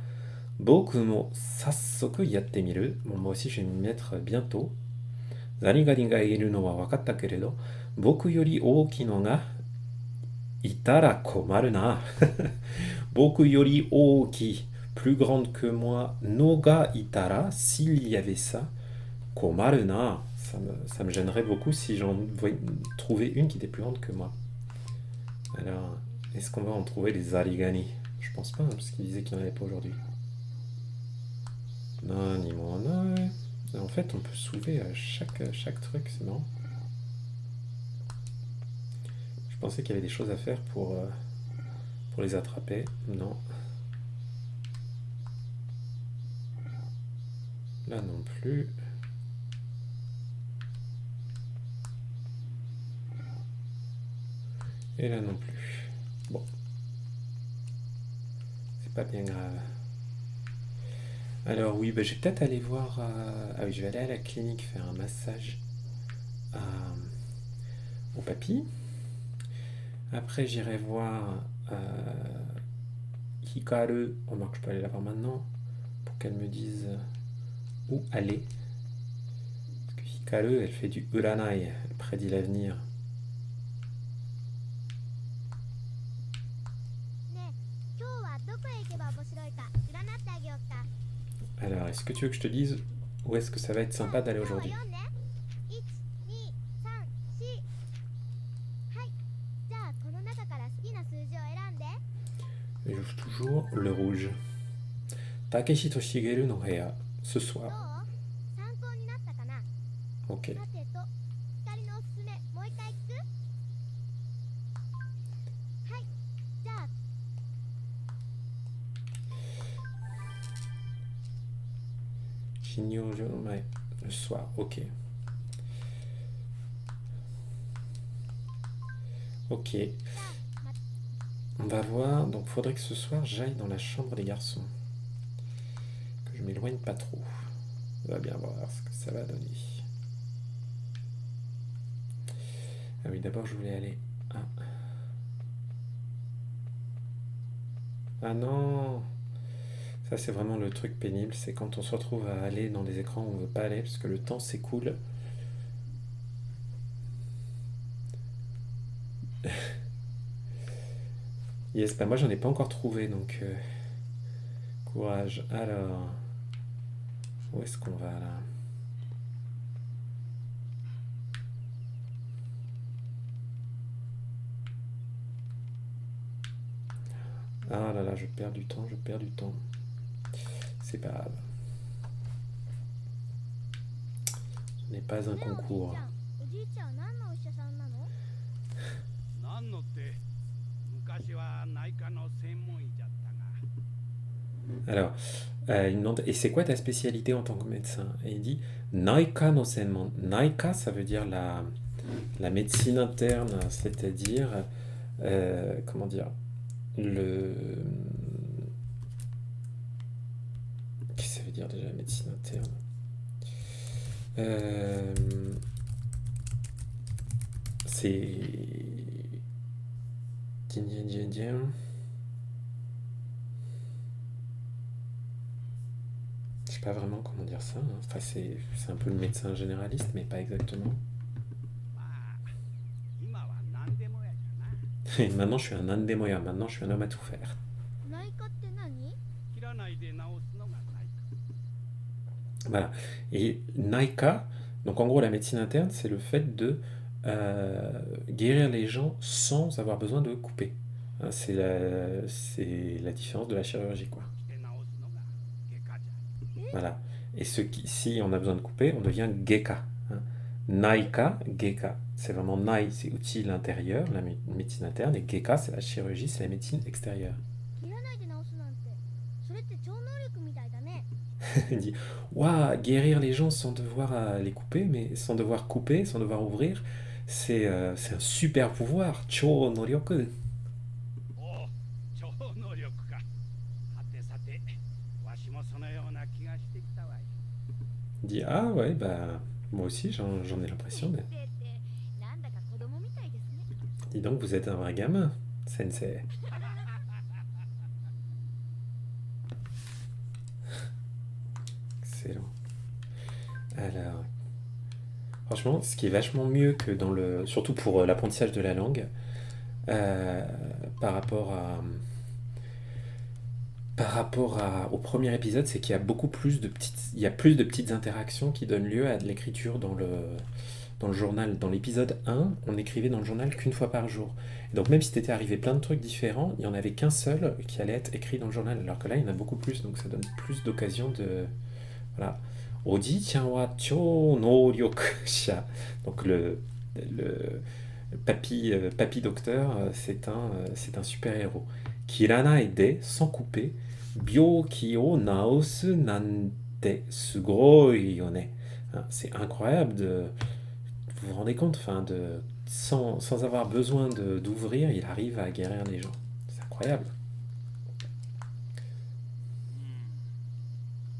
boku mo sassoku yatte miru. Bon, moi aussi, je vais m'y mettre bientôt. Zarigani ga iru no wa wakatta keredo, boku yori ooki no ga itara komaru na. Boku yori ooki, plus grande que moi, no ga itara, s'il y avait ça. Komaru na, ça me gênerait beaucoup si j'en trouvais une qui était plus grande que moi. Alors, est-ce qu'on va en trouver des zarigani? Je pense pas, hein, parce qu'il disait qu'il n'y en avait pas aujourd'hui. Non, ni moi, non. En fait, on peut soulever chaque truc, c'est marrant. Je pensais qu'il y avait des choses à faire pour les attraper. Non. Là non plus. Et là non plus. Bon. C'est pas bien grave. Alors oui, bah, je vais peut-être aller voir... Ah oui, je vais aller à la clinique faire un massage au papy. Après, j'irai voir Hikaru. Remarque, je peux aller la voir maintenant pour qu'elle me dise où aller. Parce que Hikaru, elle fait du uranai, elle prédit l'avenir. Alors, est-ce que tu veux que je te dise où est-ce que ça va être sympa d'aller aujourd'hui? J'ouvre toujours le rouge. Takeshi Toshigeru no Heya, ce soir. Ok. Shinyo-jo, ouais, le soir, ok. Ok, じゃあま on va voir. Donc, faudrait que ce soir, j'aille dans la chambre des garçons. Que je m'éloigne pas trop. On va bien voir ce que ça va donner. Ah oui, d'abord, je voulais aller... Ah, ah non! Ça, c'est vraiment le truc pénible. C'est quand on se retrouve à aller dans des écrans où on veut pas aller, parce que le temps s'écoule. Yes, bah moi, j'en ai pas encore trouvé, donc... courage. Alors, où est-ce qu'on va, là? Ah là là, je perds du temps, je perds du temps. C'est pas grave. Ce n'est pas un ねえおじい concours. ちゃん、おじいちゃんは何のお医者さんなの？何のって昔は内科の専門医じゃったが Alors, il me demande, et c'est quoi ta spécialité en tant que médecin? Et il dit, Naika no senmon. Naika, ça veut dire la médecine interne, c'est-à-dire, comment dire, le... Qu'est-ce que ça veut dire déjà, médecine interne? Euh, c'est... Je sais pas vraiment comment dire ça, hein. Enfin, c'est un peu le médecin généraliste, mais pas exactement. まあ今は何でもやじゃな Et maintenant, je suis un âne des moyens. Maintenant, je suis un homme à tout faire. 内科って何？切らないで治すのが内科 Voilà. Et Naika, donc en gros, la médecine interne, c'est le fait de guérir les gens sans avoir besoin de couper. Hein, c'est la différence de la chirurgie, quoi. して治すのが外科じゃ Voilà. Et si on a besoin de couper, on devient Geka. Hein. Naika, Geka. C'est vraiment Nai, c'est outil l'intérieur, la médecine interne, et Geka, c'est la chirurgie, c'est la médecine extérieure. 切らないで治すなんて、それって超能力みたいだね。Il dit, waouh, guérir les gens sans devoir les couper, mais sans devoir couper, sans devoir ouvrir, c'est un super pouvoir. Cho no ryoku. おお超能力かはてさてわしもそのような気がしてきたわい Il dit, ah ouais, bah, moi aussi, j'en ai l'impression. 先生ってなんだか子供みたいですね。 Dis donc, vous êtes un vrai gamin, sensei. Excellent. Alors, franchement, ce qui est vachement mieux que dans le... Surtout pour l'apprentissage de la langue, euh, par rapport à... au premier épisode, c'est qu'il y a beaucoup plus de il y a plus de petites interactions qui donnent lieu à de l'écriture dans le journal. Dans l'épisode 1, on écrivait dans le journal qu'une fois par jour. Et donc même si t'étais arrivé plein de trucs différents, il n'y en avait qu'un seul qui allait être écrit dans le journal. Alors que là, il y en a beaucoup plus, donc ça donne plus d'occasions de... Voilà. Oji-chan wa chou no ryoku sha. Donc le papy docteur, c'est un super-héros. Kiranai de, sans couper, byoki o naosu nante sugoi yo ne. Hein, c'est incroyable de... Vous vous rendez compte, enfin, sans avoir besoin d'ouvrir, il arrive à guérir les gens. C'est incroyable.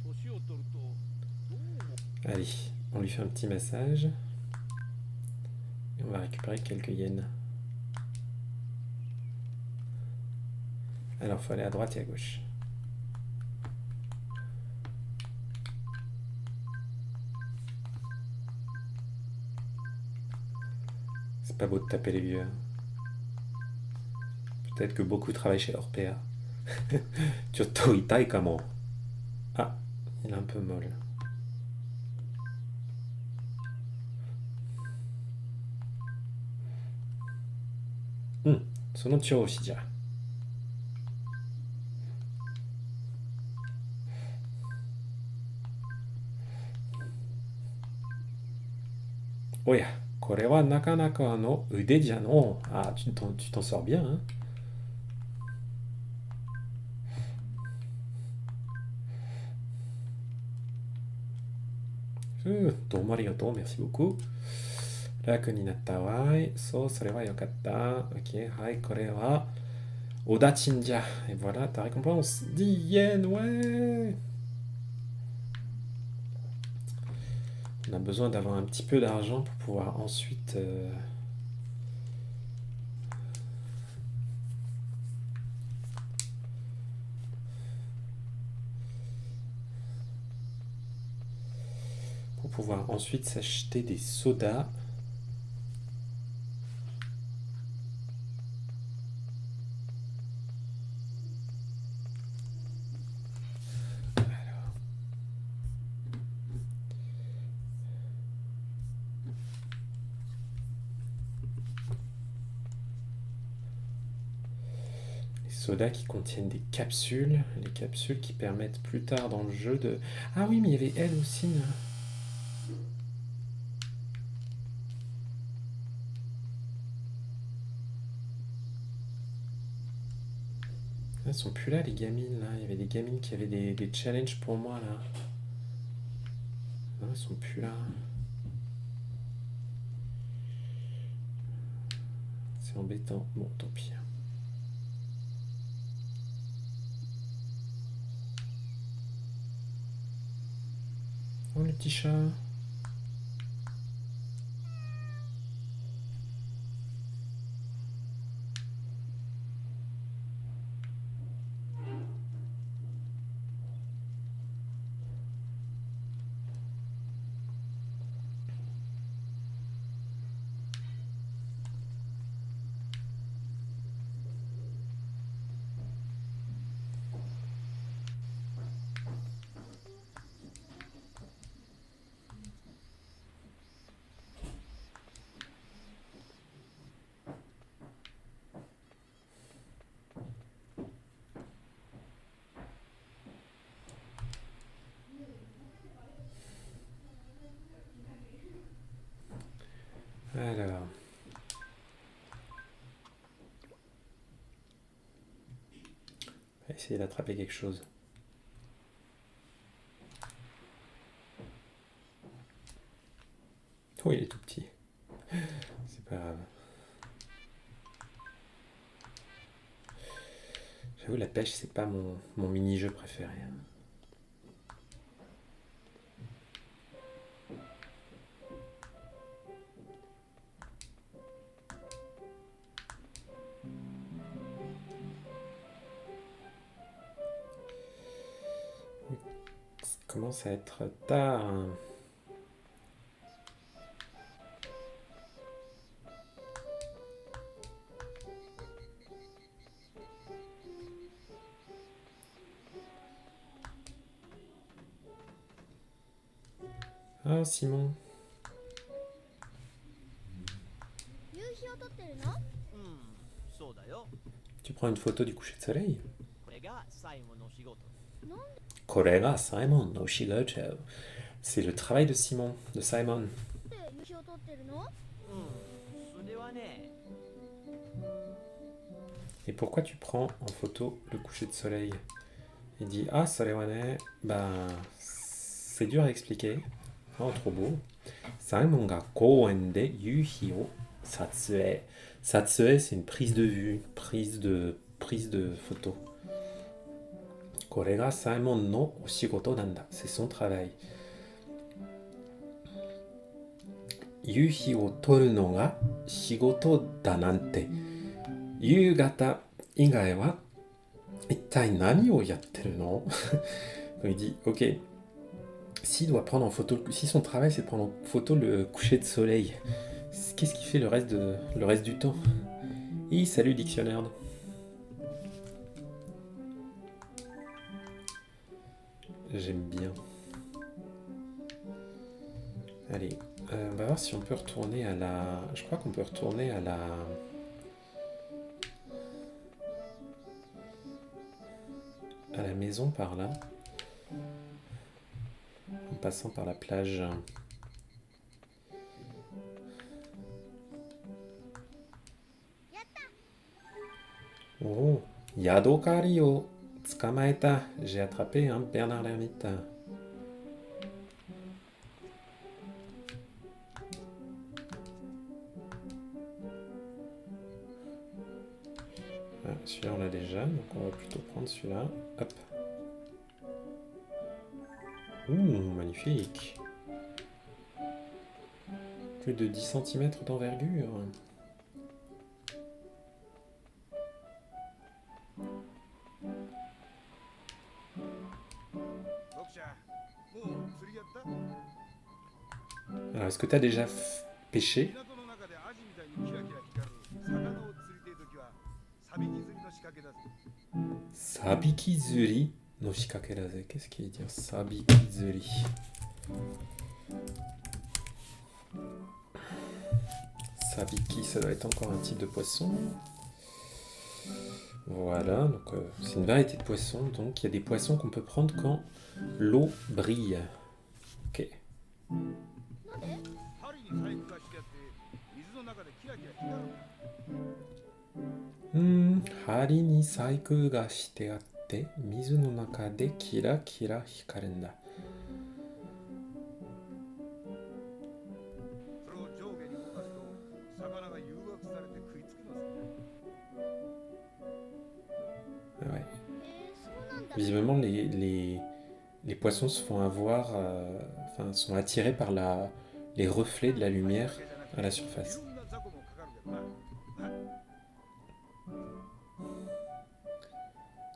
うん年を取るとどうも Allez, on lui fait un petit massage. Et on va récupérer quelques yens. Alors, faut aller à droite et à gauche. C'est pas beau de taper les vieux. Hein. Peut-être que beaucoup travaillent chez Orpea. Chotto itai kamo. Ah, il est un peu molle. Sono choushi ja. Oya, kore wa nakanaka no ude ja no. Ah, tu t'en sors bien, hein. Domo arigato, merci beaucoup. Raku ni natta wai. So, sore wa yokatta. Ok, hai, kore wa Oda Chinja. Et voilà ta récompense. 10 yens, ouais. On a besoin d'avoir un petit peu d'argent pour pouvoir ensuite... pour pouvoir ensuite s'acheter des sodas. Les sodas qui contiennent des capsules. Les capsules qui permettent plus tard dans le jeu de... Ah oui, mais il y avait elle aussi. Là. Elles sont plus là, les gamines, là. Il y avait des gamines qui avaient des challenges pour moi, là. Non, elles sont plus là. C'est embêtant. Bon, tant pis. Oh, le petit chat. Alors. On va essayer d'attraper quelque chose. Oh, il est tout petit. C'est pas grave. J'avoue, la pêche, c'est pas mon mini-jeu préféré. Ça commence à être tard. Ah, Simon. 夕日を撮ってるの？そうだよ。 Tu prends une photo du coucher de soleil? これが最後の仕事。 Korega Simon no shigoto. C'est le travail de Simon, de Simon. で夕日を撮ってるの？それはね、 Et pourquoi tu prends en photo le coucher de soleil? Il dit ah solewane, bah c'est dur à expliquer. Oh trop beau. Simon ga kouen de yuhi o satsue. Satsue c'est une prise de vue, prise de photo. Korega Simon no oshigoto nanda. C'est son travail. Yuhi o toru no ga shigoto da nante. Yugata igae wa ittai nani o yatteru no? Il dit ok, s'il doit prendre en photo, si son travail c'est de prendre en photo le coucher de soleil, qu'est-ce qu'il fait le reste du temps? Salut dictionnaire. J'aime bien. Allez, on va voir si on peut retourner à la... Je crois qu'on peut retourner à la maison par là. En passant par la plage. Oh, Yadokari o tsukamaeta. J'ai attrapé un Bernard l'ermite. Ah, celui-là, on l'a déjà, donc on va plutôt prendre celui-là. Hop. Ouh, magnifique. Plus de 10 cm d'envergure. 読者もう釣りやった？ Alors, est-ce que tu as déjà pêché? 港の中でアジみたいにキラキラ光る魚を釣りてえときはサビキ釣りの仕掛けだぜ。 Sabikizuri no shikakeraze. Qu'est-ce qu'il veut dire Sabikizuri. Sabiki, ça doit être encore un type de poisson. Voilà, donc c'est une variété de poissons. Donc il y a des poissons qu'on peut prendre quand l'eau brille. Ok. なんで？針に細工がしてあって水の中でキラキラ光るんだ。 針に細工がしてあって水の中でキラキラ光るんだ。それを上下に動かすと魚が誘惑されて食いつくのさ。 Ouais. そうなんだ。 Visiblement, les poissons se font avoir, enfin, sont attirés par les reflets de la lumière à la surface. いろんな雑魚も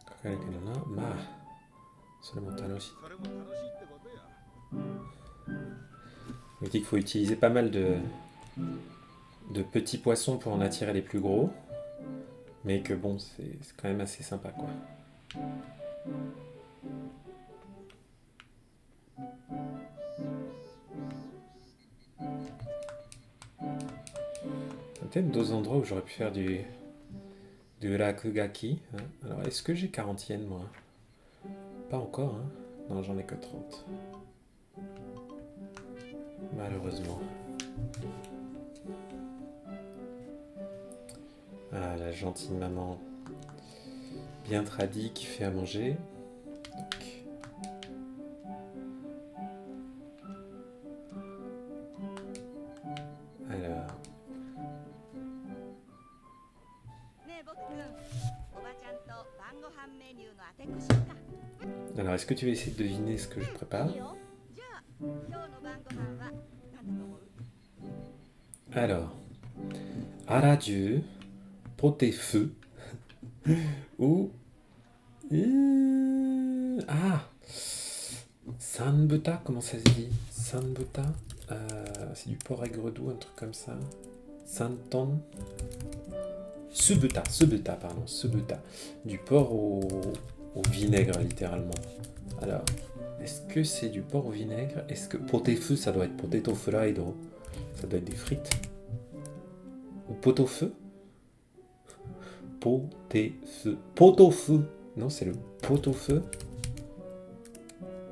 かかるけどな。 まあ、それも楽しい。それも楽しいってことや。 Il dit qu'il faut utiliser pas mal de petits poissons pour en attirer les plus gros, mais que bon, c'est quand même assez sympa, quoi. Il y a peut-être d'autres endroits où j'aurais pu faire du rakugaki. Hein. Alors, est-ce que j'ai 40 yens, moi? Pas encore, hein? Non, j'en ai que 30. Malheureusement. Ah, la gentille maman. Bien tradie qui fait à manger. Tac. Alors. ねえ僕くん、おばちゃんと晩ご飯メニューの当てこしようか。 Alors, est-ce que tu vas essayer de deviner ce que je prépare? いいよ。じゃあ今日の晩ご飯は何だと思う？ Alors, aradieu, pot-et-feu, ou... ah, sanbuta, comment ça se dit? Sanbuta, c'est du porc aigre doux, un truc comme ça. Santon, subuta, pardon, subuta, du porc au vinaigre, littéralement. Alors, est-ce que c'est du porc au vinaigre? Est-ce que pot-et-feu, ça doit être potato fried, ça doit être des frites? Ou pot-au-feu? Pot-et-feu. Pot-au-feu. Non, c'est le pot-au-feu.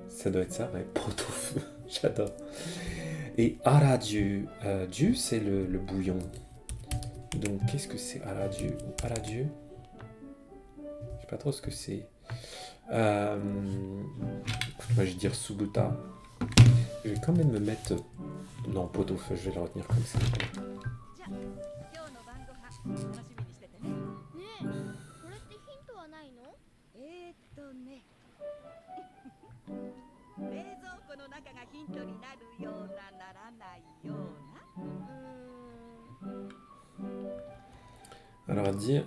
Ça doit être ça, ouais. Pot-au-feu. J'adore. Et aradieu. Dieu, c'est le bouillon. Donc, qu'est-ce que c'est aradieu? Aradieu. Je sais pas trop ce que c'est. Écoute, moi, je vais dire subuta. Je vais quand même me mettre... Non, pot-au-feu, je vais le retenir comme ça. じゃあ今日の晩ご飯楽しみにしててね。ねえ、これってヒントはないの？ね冷蔵庫の中がヒントになるようなならないような。Alors, dire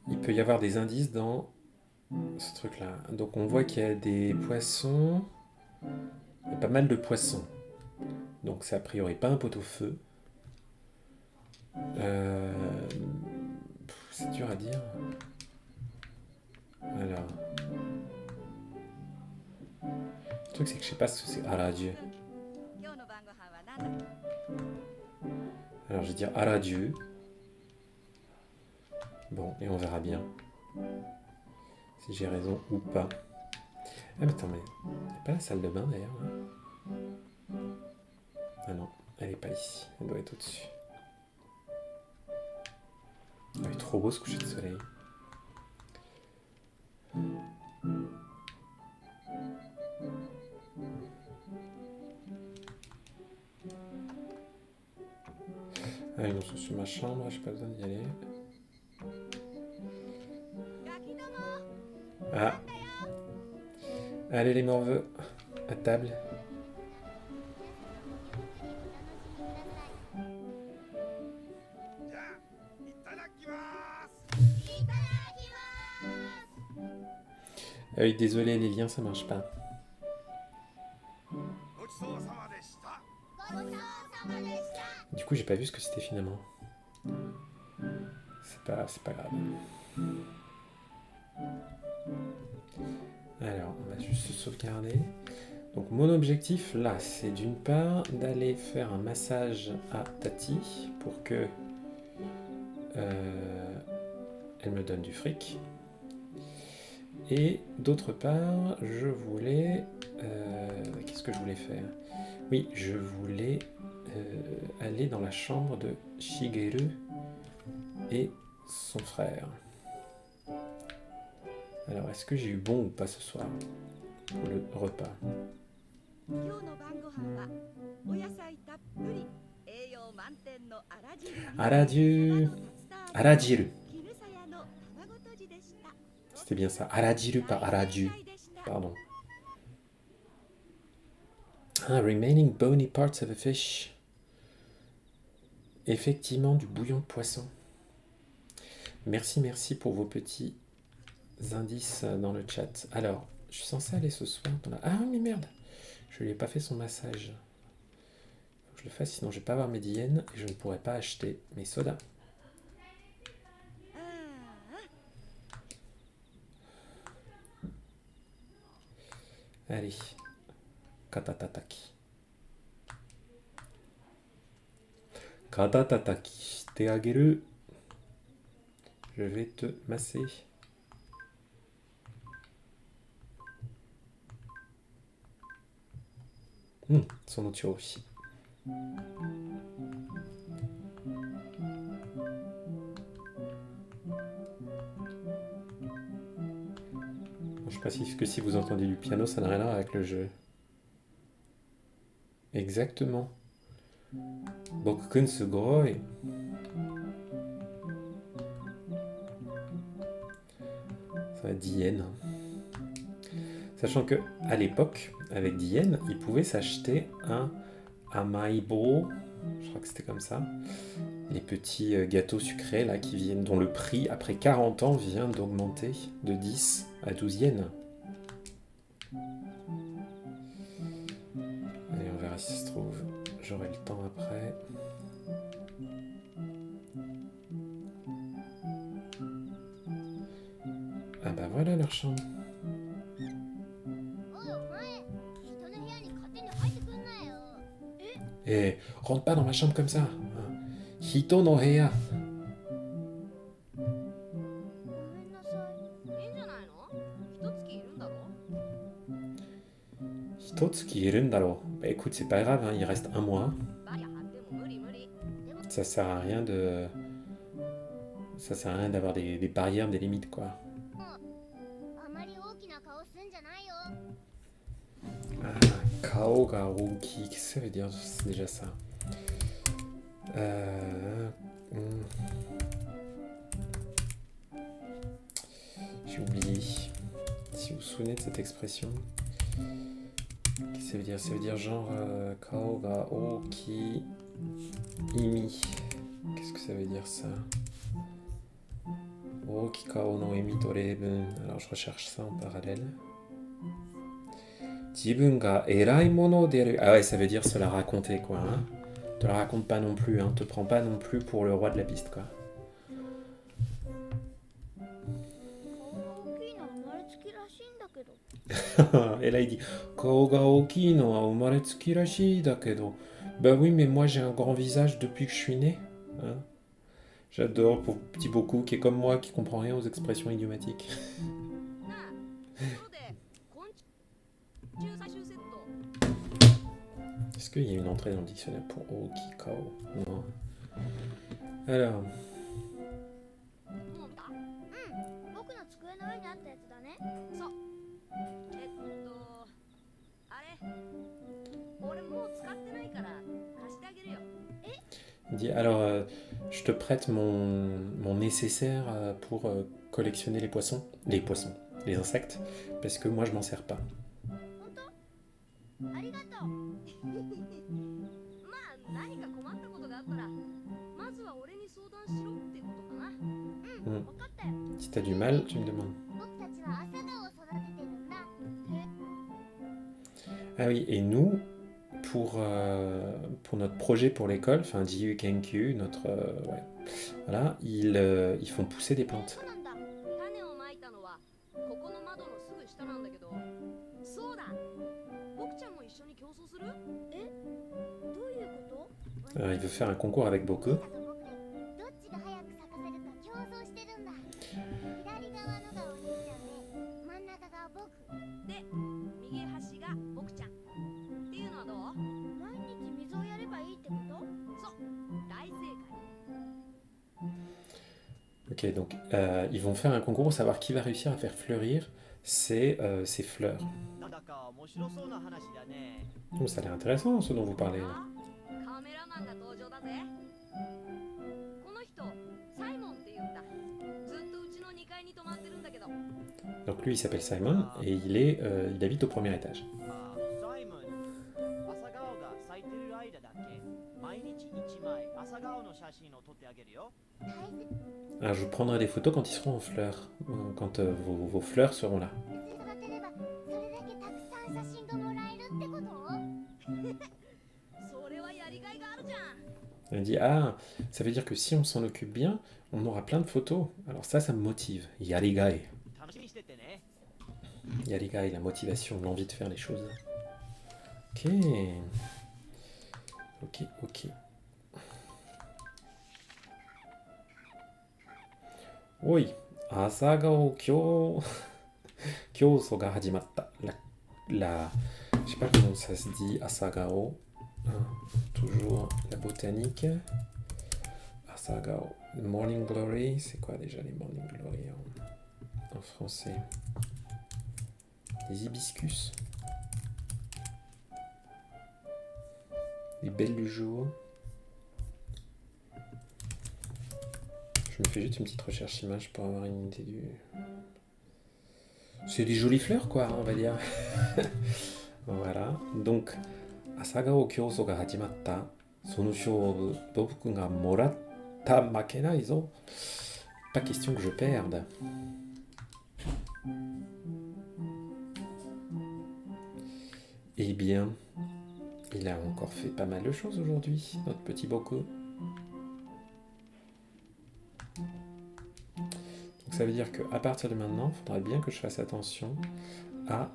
il peut y avoir des indices dans ce truc-là. Donc, on voit qu'il y a des poissons. Il y a pas mal de poissons. Donc, c'est a priori pas un pot-au-feu. C'est dur à dire. Alors. Le truc, c'est que je sais pas ce que c'est. Ah là, Dieu. 今日の晩ご飯は何だ？ Alors, je vais dire aradieu. Bon, et on verra bien. Si j'ai raison ou pas. Ah, mais attends, mais. Il n'y a pas la salle de bain d'ailleurs. Hein. Ah non, elle est pas ici. Elle doit être au-dessus. Ah oui, trop beau ce coucher de soleil. Ah oui, non, je suis ma chambre, j'ai pas besoin d'y aller. Ah. Allez les morveux, à table. じゃあいただきます。 Ah oui, désolé, les liens ça marche pas. ごちそうさまでした。 Du coup, j'ai pas vu ce que c'était finalement. C'est pas grave. Alors, on va juste se sauvegarder. Donc, mon objectif là, c'est d'une part d'aller faire un massage à Tati pour que elle me donne du fric. Et d'autre part, je voulais. Qu'est-ce que je voulais faire? Oui, je voulais aller dans la chambre de Shigeru et son frère. Alors, est-ce que j'ai eu bon ou pas ce soir pour le repas? 今日の晩ご飯はお野菜たっぷり栄養満点のあら汁に Aradieu! Arajiru! 絹さやの卵とじでした。 C'était bien ça. Arajiru, pas Araju. Pardon. Ah, remaining bony parts of a fish. Effectivement, du bouillon de poisson. Merci, merci pour vos petits indices dans le chat. Alors, je suis censé aller ce soir dans la... Ah, mais merde! Je lui ai pas fait son massage. Faut que je le fasse, sinon je vais pas avoir mes yens et je ne pourrai pas acheter mes sodas. ああ Allez. Katatataki. Katatataki shite ageru. Je vais te masser. Son outil aussi. Je précise que si vous entendez du piano, ça n'a rien à voir avec le jeu. Exactement. Bokukun sugoi. Ça va 10 yens. Sachant que à l'époque, avec 10 yens, il pouvait s'acheter un amaibo, je crois que c'était comme ça, les petits gâteaux sucrés là qui viennent, dont le prix après 40 ans vient d'augmenter de 10 à 12 yens. Allez, on verra si ça se trouve. J'aurai le temps après. Ah bah voilà leur chambre. Eh, rentre pas dans ma chambre comme ça. Hito no heya. ごめんなさい。いいんじゃないの？一月いるんだろ？ Hitotsuki irundaro. Bah écoute, c'est pas grave, hein, il reste un mois. バリア張っても無理無理。でも Ça sert à rien de. Ça sert à rien d'avoir des barrières, des limites, quoi. あまり大きな顔すんじゃないよ。 Ah, Kao ga Oki. Qu'est-ce que ça veut dire déjà ça? J'ai oublié. Si vous vous souvenez de cette expression. Qu'est-ce que ça veut dire? Ça veut dire genre Kao ga Oki Imi. Qu'est-ce que ça veut dire ça? Oki Kao no Imi Torebun. Alors je recherche ça en parallèle. Jibun ga erai mono deru. Ah ouais, ça veut dire se la raconter, quoi. Hein. Te la raconte pas non plus, hein. Te prends pas non plus pour le roi de la piste, quoi. 顔が大きいのは生まれつきらしいんだけど。 Et là, il dit Kao ga oki no wa umaretsuki rashi dakedo. Bah oui, mais moi j'ai un grand visage depuis que je suis né. Hein. J'adore pour petit Boku qui est comme moi, qui comprend rien aux expressions idiomatiques. なあ、ところで昆虫採集セット。 Est-ce qu'il y a une entrée dans le dictionnaire pour Oki Kao? Non. Alors, もう見た？うん。僕の机の上にあったやつだね。そう。あれ、俺もう使ってないから貸してあげるよ。 il dit alors, je te prête mon nécessaire pour collectionner les poissons. Les poissons. les insectes, parce que moi je m'en sers pas. 本当ありがとうまあ何か困ったことがあったらまずは俺に相談しろってことかなうん分かったよ Si t'as du mal, tu me demandes. 僕たちは朝顔を育ててるんだ Ah oui, et nous, pour notre projet pour l'école, enfin JU Kenkyu, notre, ouais, voilà, ils font pousser des plantes. そうなんだ種をまいたのはここの窓のすぐ下なんだけどそうだ僕ちゃんも一緒に競争するえどういうこと Il veut faire un concours avec Boku. どっちが早く咲かせるか競争してるんだ左側のがお兄ちゃんで真ん中が僕で右端が僕ちゃんっていうのはどう毎日水をやればいいってことそう大正解 Ok, donc ils vont faire un concours pour savoir qui va réussir à faire fleurir ces fleurs. なんだか面白そうな話だね。 Oh, ça a l'air intéressant ce dont vous parlez là. カメラマンが登場だぜこの人サイモンって言うんだずっとうちの2階に泊まってるんだけど Donc lui il s'appelle Simon et il habite au premier étage. あ、サイモン。朝顔が咲いてる間だけ毎日1枚朝顔の写真を撮ってあげるよ。 Alors, je vous prendrai des photos quand ils seront en fleurs, quand vos fleurs seront là. 育てればそれだけたくさん写真がもらえるってことそれはやりがいがあるじゃん Elle dit, ah, ça veut dire que si on s'en occupe bien, on aura plein de photos. Alors ça me motive. Yarigai. 楽しみにしててね。 Yarigai, la motivation, l'envie de faire les choses. Ok. Ok, ok. Oui. Asagao kyo... Kyoso ga hajimatta. Je sais pas comment ça se dit, Asagao. Hein, toujours la botanique. Asagao. Morning Glory, c'est quoi déjà les Morning Glory en français? Les hibiscus. Les belles du jour. Je me fais juste une petite recherche image pour avoir une idée du... C'est des jolies fleurs quoi, on va dire. Voilà. Donc, Asagao Kyoso ga hajimatta. Sono shobu boku ga moratta makenai zo. Pas question que je perde. Eh bien, il a encore fait pas mal de choses aujourd'hui, notre petit Boku. Donc ça veut dire qu'à partir de maintenant, il faudrait bien que je fasse attention à...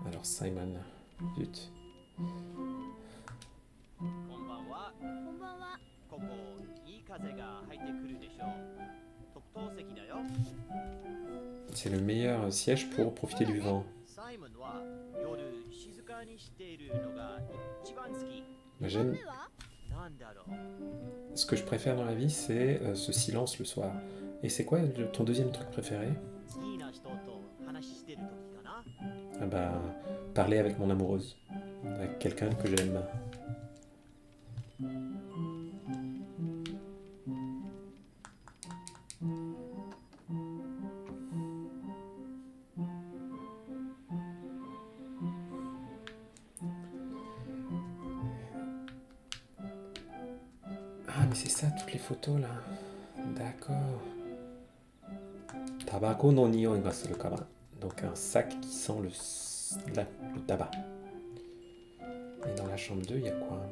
Alors Simon, zut. こんばんは。こんばんはここいい風が入ってくるでしょう。特等席だよ。 C'est le meilleur siège pour profiter du vent. サイモンは夜静かにしているのが一番好き。 Moi, j'aime... 目は なんだろう。 Ce que je préfère dans la vie, c'est ce silence le soir. Et c'est quoi ton deuxième truc préféré? 好きな人と話してる時かな。 Ah bah, parler avec mon amoureuse. Avec quelqu'un que j'aime. Ah, mais c'est ça, toutes les photos là. D'accord. Tabako no niyoi ga suru kaban. Donc un sac qui sent le tabac. Et dans la chambre 2, il y a quoi?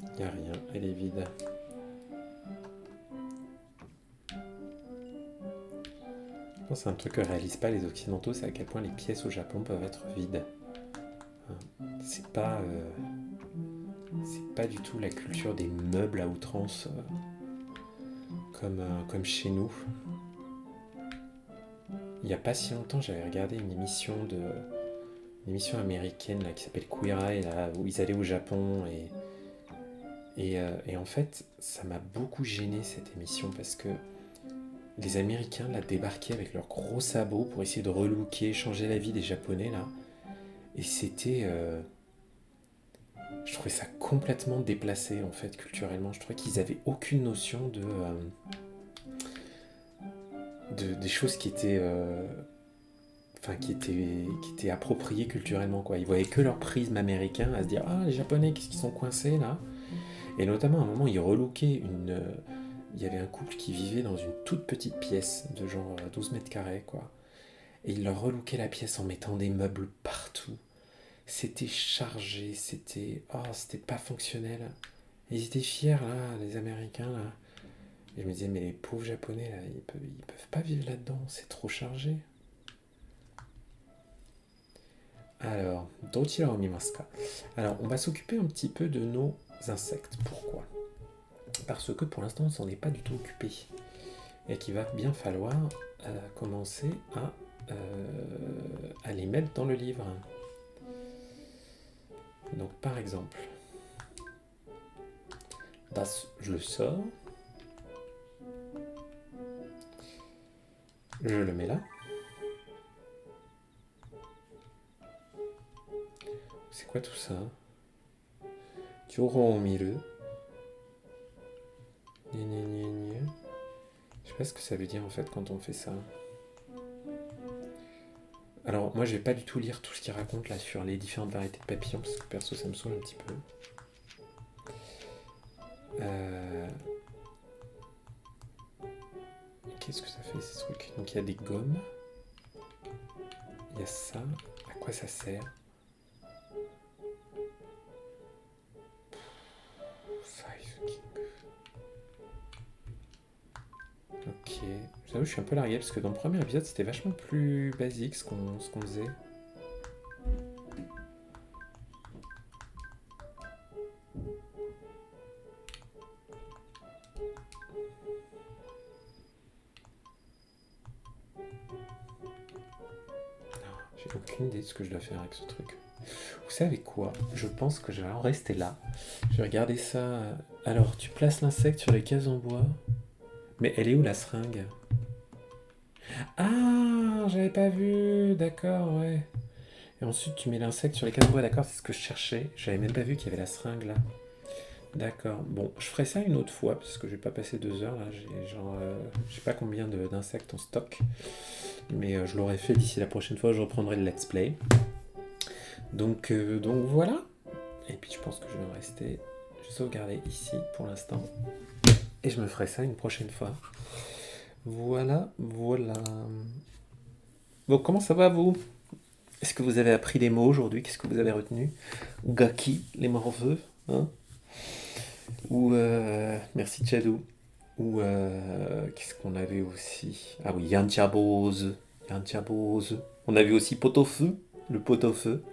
Il n'y a rien, elle est vide. Non, c'est un truc que réalisent pas les Occidentaux, c'est à quel point les pièces au Japon peuvent être vides. Hein. C'est pas du tout la culture des meubles à outrance comme chez nous. Il n'y a pas si longtemps, j'avais regardé une émission américaine là, qui s'appelle Queer Eye, là, où ils allaient au Japon et en fait, ça m'a beaucoup gêné cette émission parce que les Américains là débarquaient avec leurs gros sabots pour essayer de relooker, changer la vie des Japonais là, et c'était Je trouvais ça complètement déplacé, en fait, culturellement. Je trouvais qu'ils avaient aucune notion des choses qui étaient, qui étaient appropriées culturellement, quoi. Ils voyaient que leur prisme américain à se dire ah les Japonais qu'est-ce qu'ils sont coincés là. Et notamment à un moment ils relookaient il y avait un couple qui vivait dans une toute petite pièce de genre 12 mètres carrés, quoi. Et ils leur relookaient la pièce en mettant des meubles partout. C'était chargé, c'était pas fonctionnel. Ils étaient fiers là, les Américains là. Et je me disais mais les pauvres Japonais là, ils peuvent pas vivre là-dedans, c'est trop chargé. Alors, dochira o mimasu ka? Alors, on va s'occuper un petit peu de nos insectes. Pourquoi? Parce que pour l'instant, on s'en est pas du tout occupé. Et qu'il va bien falloir commencer à les mettre dans le livre. Donc, par exemple, je le sors. Je le mets là. C'est quoi tout ça? Kyohon o miru. Je sais pas ce que ça veut dire en fait quand on fait ça. Alors moi je vais pas du tout lire tout ce qu'il raconte là sur les différentes variétés de papillons parce que perso ça me saoule un petit peu. Qu'est-ce que ça fait ces trucs? Donc il y a des gommes. Il y a ça. À quoi ça sert? Ok, j'avoue je suis un peu largué parce que dans le premier épisode c'était vachement plus basique ce qu'on faisait. J'ai aucune idée de ce que je dois faire avec ce truc. Vous savez quoi? Je pense que je vais en rester là. Je vais regarder ça. Alors, tu places l'insecte sur les cases en bois. Mais elle est où la seringue? Ah, j'avais pas vu. D'accord, ouais. Et ensuite, tu mets l'insecte sur les cases en bois. D'accord, c'est ce que je cherchais. J'avais même pas vu qu'il y avait la seringue là. D'accord. Bon, je ferai ça une autre fois parce que je vais pas passer 2 heures là. Je sais pas combien d'insectes en stock. Mais je l'aurai fait d'ici la prochaine fois. Je reprendrai le let's play. Donc voilà. Et puis je pense que je vais rester. Je vais sauvegarder ici pour l'instant. Et je me ferai ça une prochaine fois. Voilà. Bon, comment ça va vous? Est-ce que vous avez appris des mots aujourd'hui? Qu'est-ce que vous avez retenu? Gaki, les morveux, hein? Ou merci Chadou. Ou qu'est-ce qu'on avait aussi? Ah oui, Yanchabose. On avait aussi pot-au-feu, le pot-au-feu.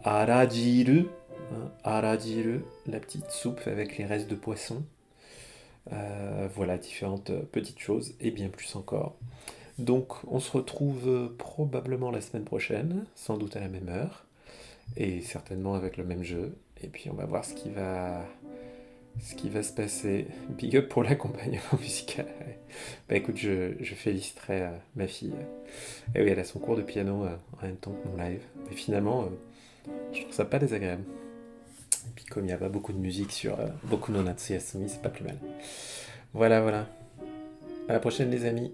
Arajiru, hein, arajiru, la petite soupe avec les restes de poisson. Voilà, différentes petites choses et bien plus encore. Donc, on se retrouve probablement la semaine prochaine, sans doute à la même heure, et certainement avec le même jeu. Et puis, on va voir ce qui va se passer. Big up pour l'accompagnement musical. Bah écoute, je féliciterai ma fille. Et oui, elle a son cours de piano en même temps que mon live. Mais finalement, je trouve ça pas désagréable. Et puis comme il n'y a pas beaucoup de musique sur Boku no Natsu Yasumi, c'est pas plus mal. Voilà. À la prochaine les amis.